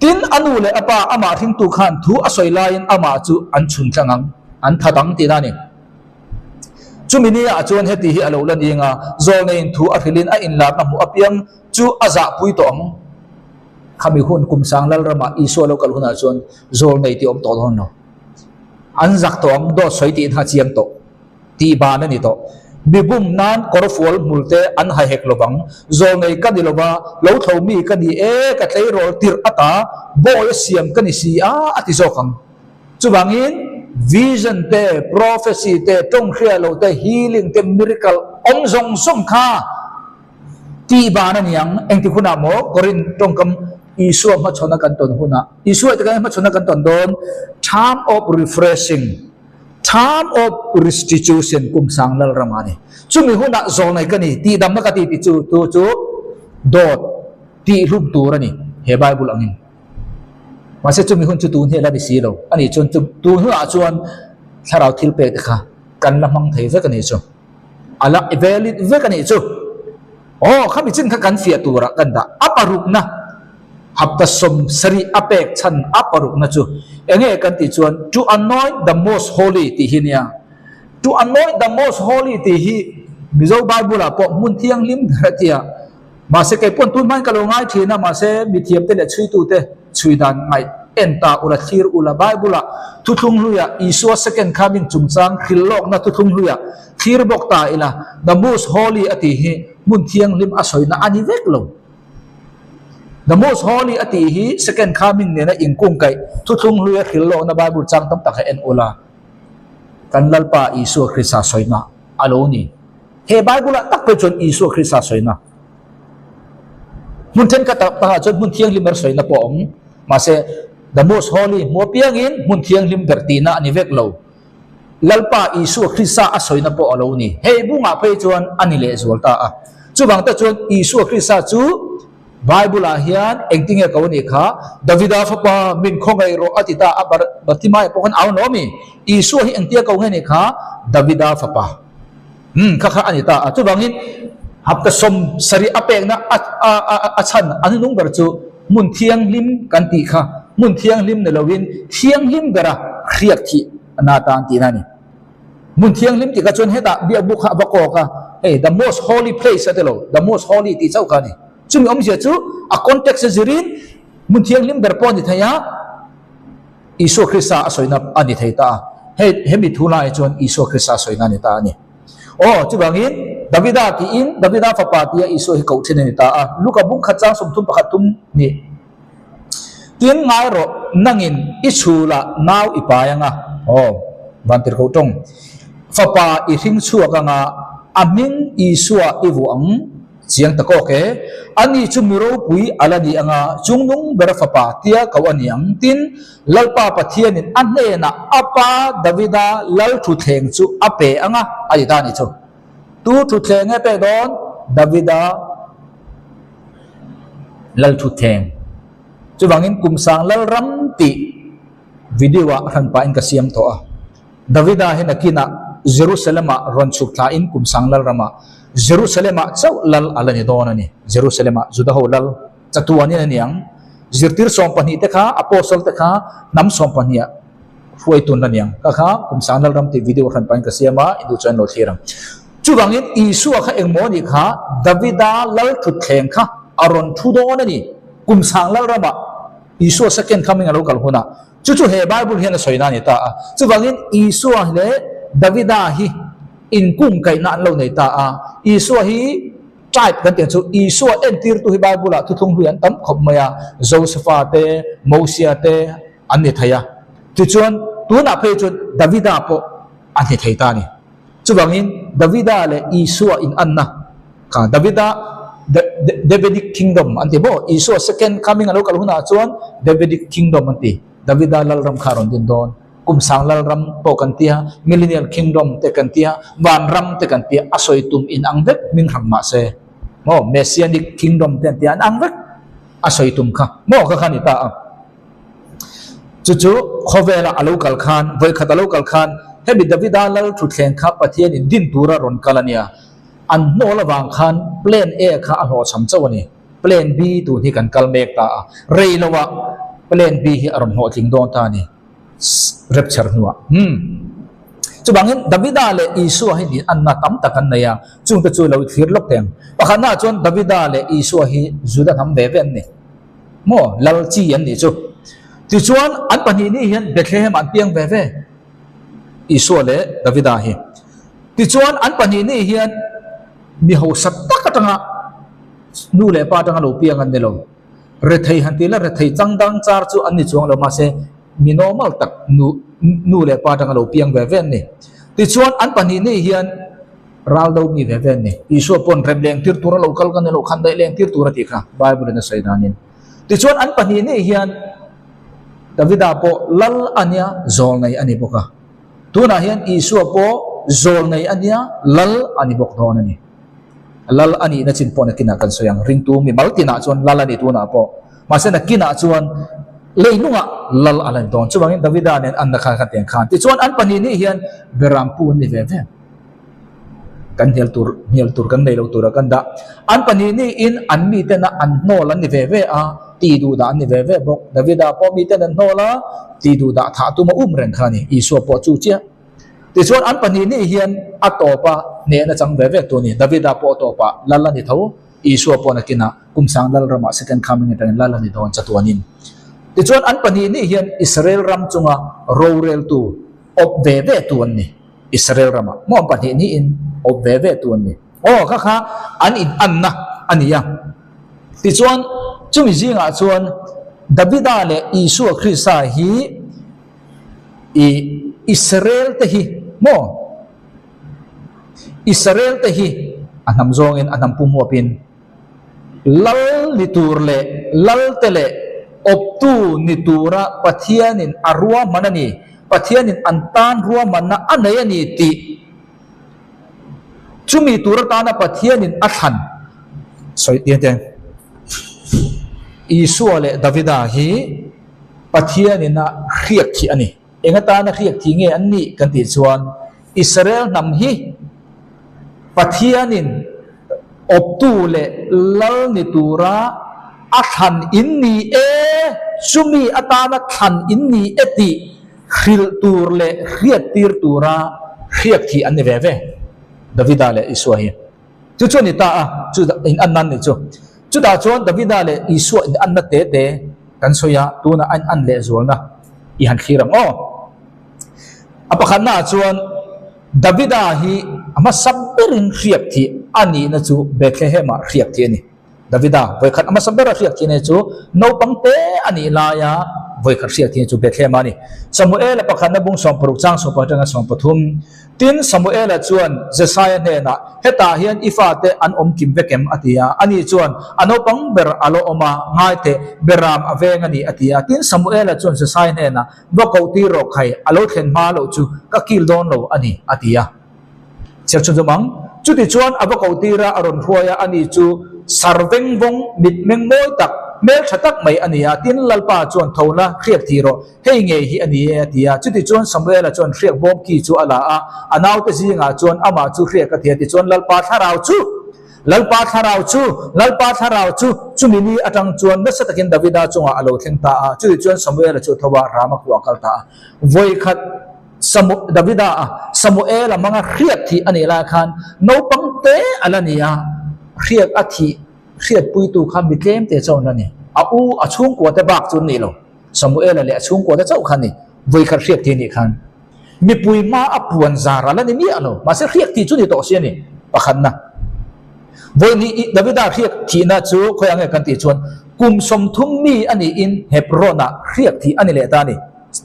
tin anu le apa ama hring tu khan thu asoi lain ama chu an chun tlangang an thadang ti na ni chumini a chuan heti hi alo lan inga zol nei thu a hilin a in la na mu apiang chu aza pui to ang khami hun kumsang lal rama iso lo kal huna chuan zol nei ti om to don no an zak to ang do soi ti ha chiam to ti ba na ni to bibum nan korfol multe an ha hek lobang zol nei kan ni loba lo thomi kan ni e ka tlei rol tir ata bo siam kan ni si a ati zo khang chuwangin vision te prophecy te tong khria lo te healing te miracle om zong som kha ti ba na niang eng ti khuna mo korin tong kam isu ma chona kan ton huna isu te kan ma chona kan ton don time of refreshing time of restitution kumsang lal ramani chumi huna zol nai kani ti dam na ka ti chu tu chu dot ti rum tu rani he bible angin mase chumi hun chu tu he la bi si lo ani chon tu hu a chuan tharau thil pe te kha kan lamang thei ve kani chu ala valid ve kani chu oh khami chin kha kan fia tu ra kan da aparuk na hapta som sari apek chan aparuk na chu enge kan ti chuan to anoint the most holy ti hinia to anoint the most holy ti hi mizo bible a po mun thiang lim dhatia ma se kai pon tun man ka lo ngai thina ma se mi thiam te le chui tu te chui dan ngai enta ula thir ula bible a tu thung luya isu second coming chungchang khillok na tu thung luya thir bok ta ila the most holy ati hi mun thiang lim asoi na ani vek lo the most holy ati hi second coming ne na ingkung kai tu thung luya khillok na bible chang tam tak en ula kan lalpa isu krista soina aloni he bible tak pe chon isu krista soina mun ten ka ta pa chon mun thiang lim mer soina po ong ma se the most holy mo piangin mun thiang lim bertina ani vek lo lalpa isu krista asoina po aloni he bunga pe chon ani le zolta a chuwang ta chon isu krista chu bible a hian engting e kawni kha davida fapa min khongai ro atita abar batimai pokhan aw nomi isu hi engtia kawngeni kha davida fapa kha kha anita a chuwangin hapta som sari apek na achan anung ber chu mun thiang lim kan ti kha mun thiang lim ne lowin thiang lim bera khriak thi na tan ti na ni mun thiang lim ti ka chon heta bia bu kha ba ko ka hey the most holy place atelo the most holy ti chau ka ni chumi om sia chu a context zirin mun thiang lim ber pon ni thaya isu krista asoina ani thaita he hemi thula e chon isu krista soina ni ta ni oh chuwangin davida ti in davida fapati isu hi kau thine ni ta a luka bung khacha somthum pakhatum ni tin ngai ro nangin isula naw ipayanga oh bantir ko tong fapa i hing chuaka nga aming isua iwang chiang tako ke ani chumiro pui alani anga chungnung ber fapa tia kawaniang tin lalpa pathianin anne na apa davida lal thu theng chu ape anga ai ta ni chu tu thu theng e pe don davida lal thu theng chu wangin kumsang lal ram ti video a ran pa in ka siam to a davida he nakina jerusalem a ron chuk tha in kumsang lal rama jerusalem a chau lal alani don ani jerusalem a juda ho lal chatuani ani ang zirtir som pani te kha apostle te kha nam som pania huai tun la niang ka kha kum sanal ram ti video khan pan ka siama idu chan lo thirang chu bangin isu kha engmoni kha davida lal thu thleng kha aron thu do na ni kum sang lal rama isu second coming alo kal huna chu he bible hian soina ni ta chu bangin isu le davida hi in kum kai na lo nei ta isu hi tribe kan tiang chu isu entir tu hi bible la thu thung huan tam khop maya josepha te mosia te ani thaya chu chuan tu na phe chu davida po ani thai ta ni chu bangin davida le isu in anna ka davida Davidic kingdom anti bo isu second coming alo kal huna chuan Davidic kingdom anti davida lal ram kharon din don kum sang lal ram po kan tia millennial kingdom te kan tia van ram te kan tia asoi tum in ang vek ming hang ma se mo messianic kingdom te tia ang vek asoi tum kha mo ka khani ta chu khovela alo kal khan voi khat alo kal khan hebi davida lal thu thleng kha pathian in din tura ron kalania an no lawang khan plan a kha a ho cham chawani plan b tu hi kan kal mek ta reilowa plan b hi aron ho thing don ta ni rapture nuwa chu bangin davida le isu hi ni anna tam takan na ya chung ta chu lo thir lok teng pakhana chon davida le isu hi juda tham ve ven ni mo lal chi an ni chu ti chuan an pani ni hian bethlehem an piang ve ve isu le davida hi ti chuan an pani ni hian mi ho sat tak atanga nu le pa tanga lo piang an nelo re thei han ti la re thei changdang char chu an ni chuang lo ma se mi normal tak nu le pa tanga lo piang ve ven ni ti chuan an pani ni hian ral do mi ve ven ni isu pon rem leng tir tur lo kal kan lo khan dai leng tir tur ti kha bible na sai danin ti chuan an pani ni hian davida po lal ania zol ngai ani boka tuna hian isu po zol ngai ania lal ani bok don ani lal ani na chin po na kina kan soyang ring tu mi mal tina chuan lal ani tu na po ma se na kina chuan leinunga lal alan don chu bangin davida nen an na kha kha teng khan ti chuan an pani ni hian beram pu ni ve ve kan hel tur kan nei lo tur kan da an pani ni in an mi te na an no lan ni ve ve a ti du da ni ve ve bok davida po mi te na no la ti du da tha tu ma ren khani isu po chu chia ti chuan an pani ni hian atopa ne na chang ve ve tu ni davida po topa lala ni tho isu po na kina kum sang dal rama second coming tan lala ni don chatuanin ti chuan an pani ni hian israel ram chunga rorel tu op ve ve tu ni israel rama mo pani ni in op ve ve tu ni kha kha an in anna ania ti chuan chumi jinga chuan davida le isu krista hi i israel te hi mo israel te hi anam zong in anam pum hopin lal litur le lal tele optu nitura pathianin arwa manani pathianin antan ruwa manna anayani ti chumi turata na pathianin athan soi tiang isu le davida hi pathianin na khiak thi ani engata na khiak thi nge anni kan ti chuan israel nam hi pathianin optu le lal nitura athan inni e sumi atana than inni eti khil tur le khiat tir tura khiak thi an ve ve davida le isu hi chu ni ta chu in annan ni chu da chuan davida le isu in anna te te kan soya tuna an le zolna i han khiram apakhan na chuan davida hi ama sabberin khiak thi ani na chu bethlehem a khiak thi ani davida voi khat ama sabbera khiak thi ne chu no pangte ani la ya voi khat khiak thi chu bethlehem ani samuel apakhan na bung som paruk chang so patanga som pathum tin samuel a chuan jesaiah ne na heta hian ifate an om kim vekem atia ani chuan anopang ber alo oma ngai te beram aveng ani atia tin samuel a chuan jesaiah ne na vakauti ro khai alo thlen ma lo chu ka kil don lo ani atia chel chu mang chu ti chuan avakauti ra aron huaya ani chu sarveng bong mit meng moi tak mel thatak mai ania tin lalpa chuan thona khiak thiro hei nge hi ani atia chuti chuan samuel a chuan khiak bom ki chu ala a anau te zinga chuan ama chu khiak ka thia ti chuan lalpa tharau chu lalpa tharau chu chumini atang chuan na satakin Davida chunga alo thengta a chu chuan Samuel chu thowa ramak wakal ta voi khat Davida Samuel amanga riat thi ani la khan no pangte alania riat athi riat puitu kham bitlem te chon ani a u achung ko te bak chun ni lo Samuel le achung ko te chau khan ni voi khat riat thi ni khan mi pui ma apuan zara la ni mi alo ma se riat thi chu ni to sia ni pakhan na voi ni Davida riat thi na chu khoyang kan ti chuan kum som thum mi ani in Hebrona riat thi ani le ta ni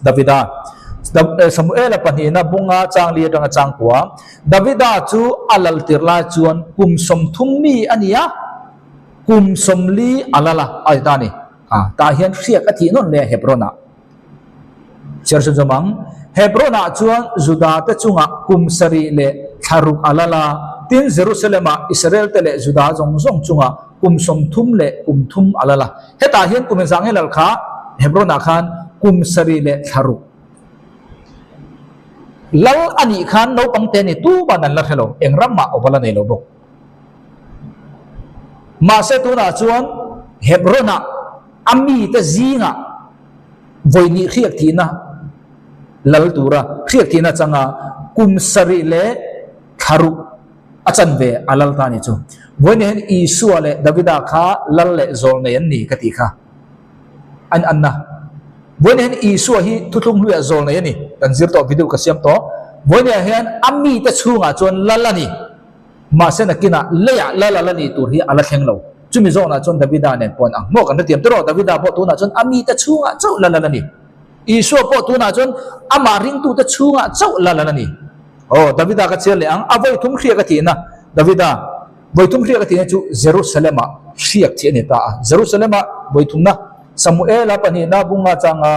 Davida Samuel panina bunga changli tanga changkwa Davida chu alal tirla chuan kum som thum mi ania kum somli alala aitani ta hian riak athi non le Hebrona chersun jamang Hebrona chuan Juda te chunga kum sari le tharuk alala tin Jerusalema Israel te le Juda jong chunga kum som thum le kum thum alala heta hian kum sang helal kha Hebrona khan kum sari le tharuk lal ani khan no pangte ni tu banan la hello engram ma obala nei lo bok ma se tu na chuan Hebrona ami te zinga voini khiak thina lal tura khiak thina changa kum sari le tharu achan ve alal ta ni chu voini hen Isu le Davida kha lal le zol nei an ni kati kha an anna voini hen Isu hi thuthung hu zol nei ani kan zir to video ka siam to voini hen ami te chunga chon lalani ma se na kina leya lalani tur hi ala thleng lo chumi zo na chon Davida ne pon ang mo kan tiam tro Davida po tu na chon ami te chunga chau lalani Isu po tu na chon ama ring tu te chunga chau lalani Davida ka chel le ang avoi thum khria ka ti na Davida voi thum khria ka ti chu Jerusalema khiak thi ni ta Jerusalema voi thum na Samuel pani na bunga changa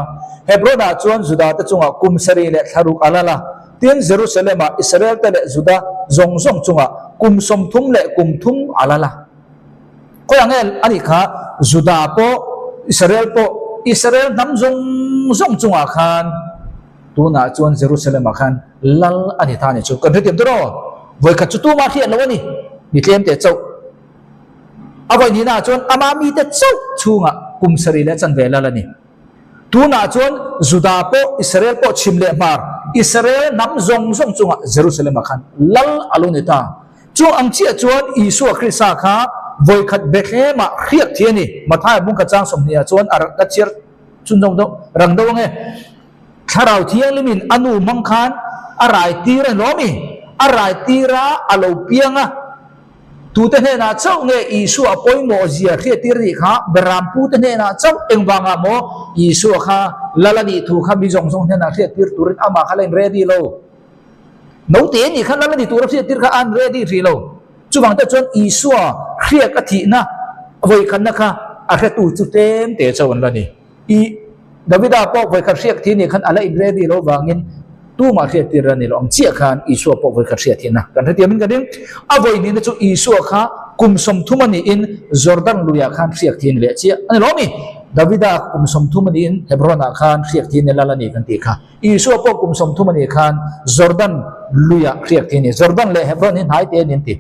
Hebrona chuan Juda te chunga kum sari le tharuk alala tin Jerusalema Israel te le Juda zong chunga kum som thum le kum thum alala koyangel ani kha Juda po Israel nam zong chunga khan tuna chuan Jerusalem khan lal ani thani chu kan thiam tro voi kha chu tu ma khian lo ni ni tlem te chau avoi ni na chuan amami te chau chunga kum sari le chan ve la ni tuna chuan Juda po Israel po chimle mar Israel nam zong chunga Jerusalem khan lal aluni ta chu ang chia chuan Isu Krista kha voi khat Bethlehema khiak thiani mathai bung ka chang somnia chuan ar ka chir chun dong do rang do nge tharau thiang limin anu mangkhan arai tira nomi arai tira alo pianga tu te na chau nge Isu apoi mo zia khia tirri kha beram pu te na chau engwanga mo Isu kha lalani thu kha bi jong jong na khia tir turin ama khalen ready lo no te ni khan lalani tur khia tir kha an ready ri lo chuwang te chon Isu khia ka thi na voi khan na kha a kha tu chu tem te chawon la ni I Davida po voi kha khia thi ni khan ala in ready lo wangin tu ma khia tir ni lo ang chia khan Isu po voi kha khia thi na kan thia min ka ding a voi ni na chu Isu kha kum som thumani in Jordan luya khan khia thi ni le chia ani lo mi Davida kum som thumani in Hebrona khan khia thi ni la ni kan ti kha Isu po kum som thumani khan Jordan luya khia thi ni Jordan le Hebron in hai te nin ti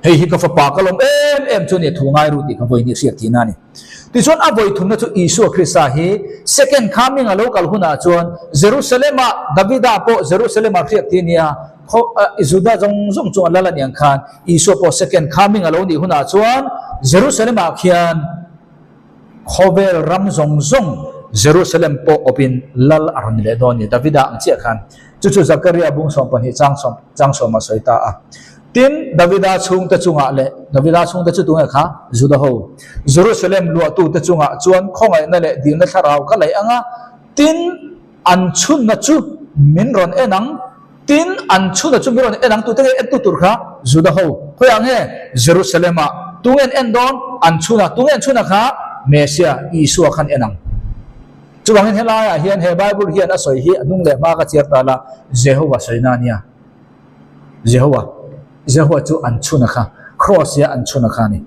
hei hi ka fa pa kalom em chu ni thungai ru ti ka voi ni siak thi na ni ti chon a voi thum na chu Isu Krista hi second coming a local huna chon Jerusalem Davida po Jerusalem khiak thi nia Juda jong chu alala niang khan Isu po second coming a lo ni huna chuan Jerusalem khian khovel ram jong Jerusalem po opin lal aron le don ni Davida ang chia khan chu Zakaria bung som pan hi chang som ma soita a tin Davida chung ta chunga le Davida chung ta chu tu kha Juda ho Jerusalem lu tu ta chunga chuan khongai na le din na tharau ka lai anga tin an chun na chu min ron enang tin an chun na chu min ron enang tu te et tu tur kha Juda ho khoyang he Jerusalem tungen en don an chuna tungen chuna kha Mesia Isu khan enang chuwang he la hian he Bible hian a soi hi anung le ma ka chiar ta la Jehovah soina nia Jehovah chu an chuna kha cross ya an chuna kha ni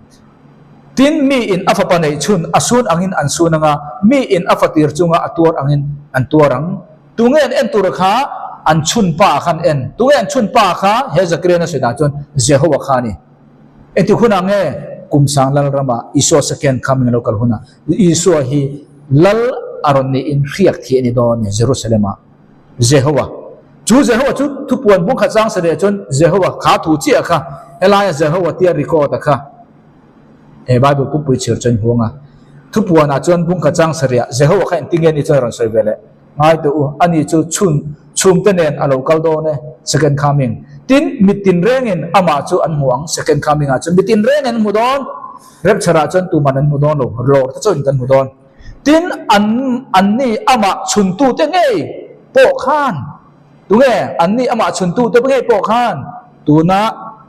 tin mi in afa nei chun asun angin an sunanga mi in afa tir chunga atur angin an turang tungen en tur kha an chun pa khan en tungen chun pa kha he Zakaria na soina chun Jehovah kha ni eti khuna nge kum sang lal rama iso second coming local huna iso hi lal aron ni in riak thi ni don Jerusalem Jehovah chu Jehovah chu tu puan bung kha chang sare chon Jehovah kha thu chi kha elaya Jehovah tia record kha e Bible pu pu chir chen huanga tu puan a chon bung kha chang sare Jehovah kha tingen ni chon soi vele ngai tu ani chu chum tenen a local do ne second coming tin mitin rengin ama chu an muang second coming a chu mitin rengin mudon rapture chon tu manan mudon lo ta chon kan mudon tin an ni ama chun tu te ngei po khan tu nge an ni ama chun tu te ngei po khan tu na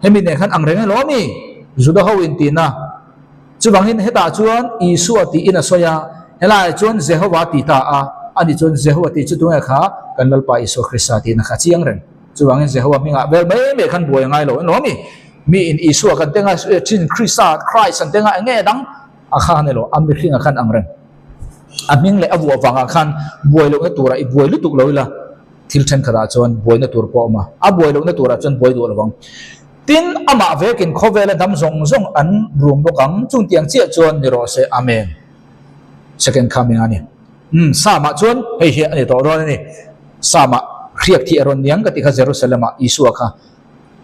hemi ne khan ang reng lo mi juda ho in tina chu bangin heta chuan isu ati in a soya helai chuan Jehovah ti ta a ani chuan Jehovah ti chu tu nge kha kan lal pa isu Krista ti na kha chiang ren chu bangin Jehovah minga vel me khan boi ngai lo mi mi in isu kan tenga chin Krista Christ an tenga nge dang a kha ne lo am mi khinga khan ang ren aming le abu awanga khan boy lo na tura I boy lu tuk lo la thil chen khara chon boy na tur po ma a boy lo na tura chon boy do lawang tin ama vekin khovela dam zong zong an room bokang chung tiang che chon ni ro se amen second coming ani sama chon hei he ani to ro ni sama riak thi aron niang ka ti kha Jerusalem isu kha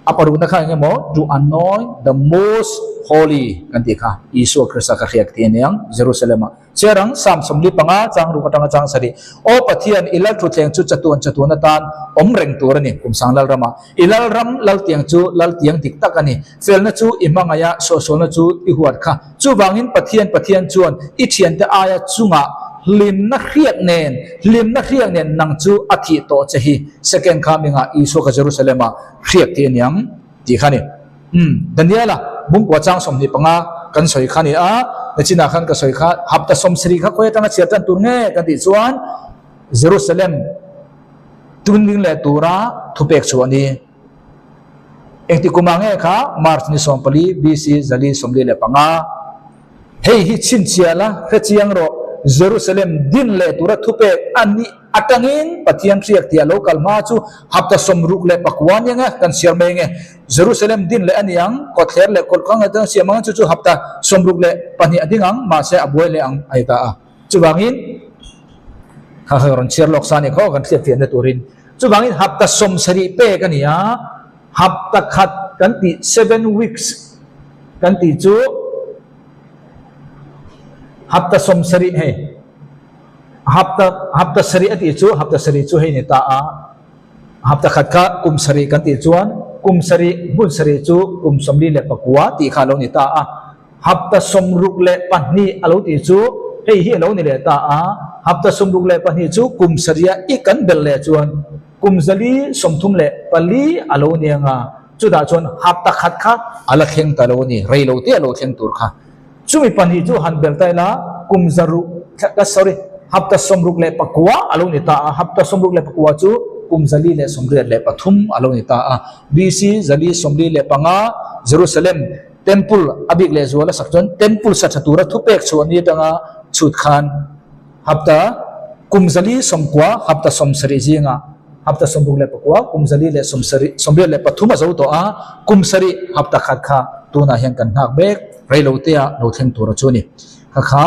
aparu na kha ngemo to anoint the most holy kan ti kha isu Krista ka riak ti niang Jerusalem cherang sam somli panga chang ru katanga chang sari o pathian ilal thu thleng chu chatuan tan om reng tur ani kum sang lal rama ilal ram lal tiang chu lal tiang tik tak ani fel na chu imanga ya so na chu I huat kha chu wangin pathian chuan I thian te aya chunga lim na riak nen nang chu athi to chehi second coming a isu ka Jerusalem riak ti niang ti khani Daniela bung kwa chang somni panga kan soi khani a china khan ka soi kha hapta som sri kha khoya tanga chiatan tur nge kan ti chuan Jerusalem tuning le tura thupek chuani ekti kumange kha March ni sompali BC zali somli le panga hei hi chin chiala kha chiang ro Jerusalem din le tura thupe ani atangin pathian riak tia local ma chu hapta somruk le pakwan nga kan siarmenge Jerusalem din le aniang kother le kolkang ata siamang chu hapta somruk le pani adingang ma se aboi le ang aita a chuwangin ha ron chiar loksani kho kan thia fian turin chuwangin hapta som sari pe kania hapta khat kan ti 7 weeks kan ti chu hapta som sari he hapta sari ati chu hapta sari chu he ni ta a hapta khat ka kum sari kan ti chuan kum sari bun sari chu kum somli le pakwa ti kha lo ni ta a hapta somruk le pani alo ti chu hei hi lo ni le ta a hapta somruk le pani chu kum saria I kan bel le chuan kum zali somthum le pali alo ni nga chu da chuan hapta khat kha ala kheng ta lo ni rei lo te alo kheng tur kha chumi pani chu han bel tai la kum zaru sorry hapta somruk le pakwa alo ni ta a hapta somruk le pakwa chu kum zali le somri le pathum alo ni ta a BC zali somri le panga Jerusalem temple abik le zuala sakton temple sa chatura thupek chuani tanga chut khan hapta kum zali somkwa hapta somsari jinga hapta somruk le pakwa kum zali le somri le pathum zo to a kum sari hapta khat kha tuna hian kan hak bek reilo tia lo theng tur chuni kha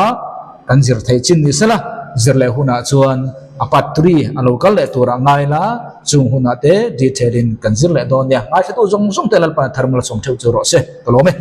kan zir thai chin ni sala zir le huna chuan apatri alokal le tura ngai la chung huna te detailin kan zir le don ya ngai tu zong zong te lal pa thermal som theu chu ro se to lo me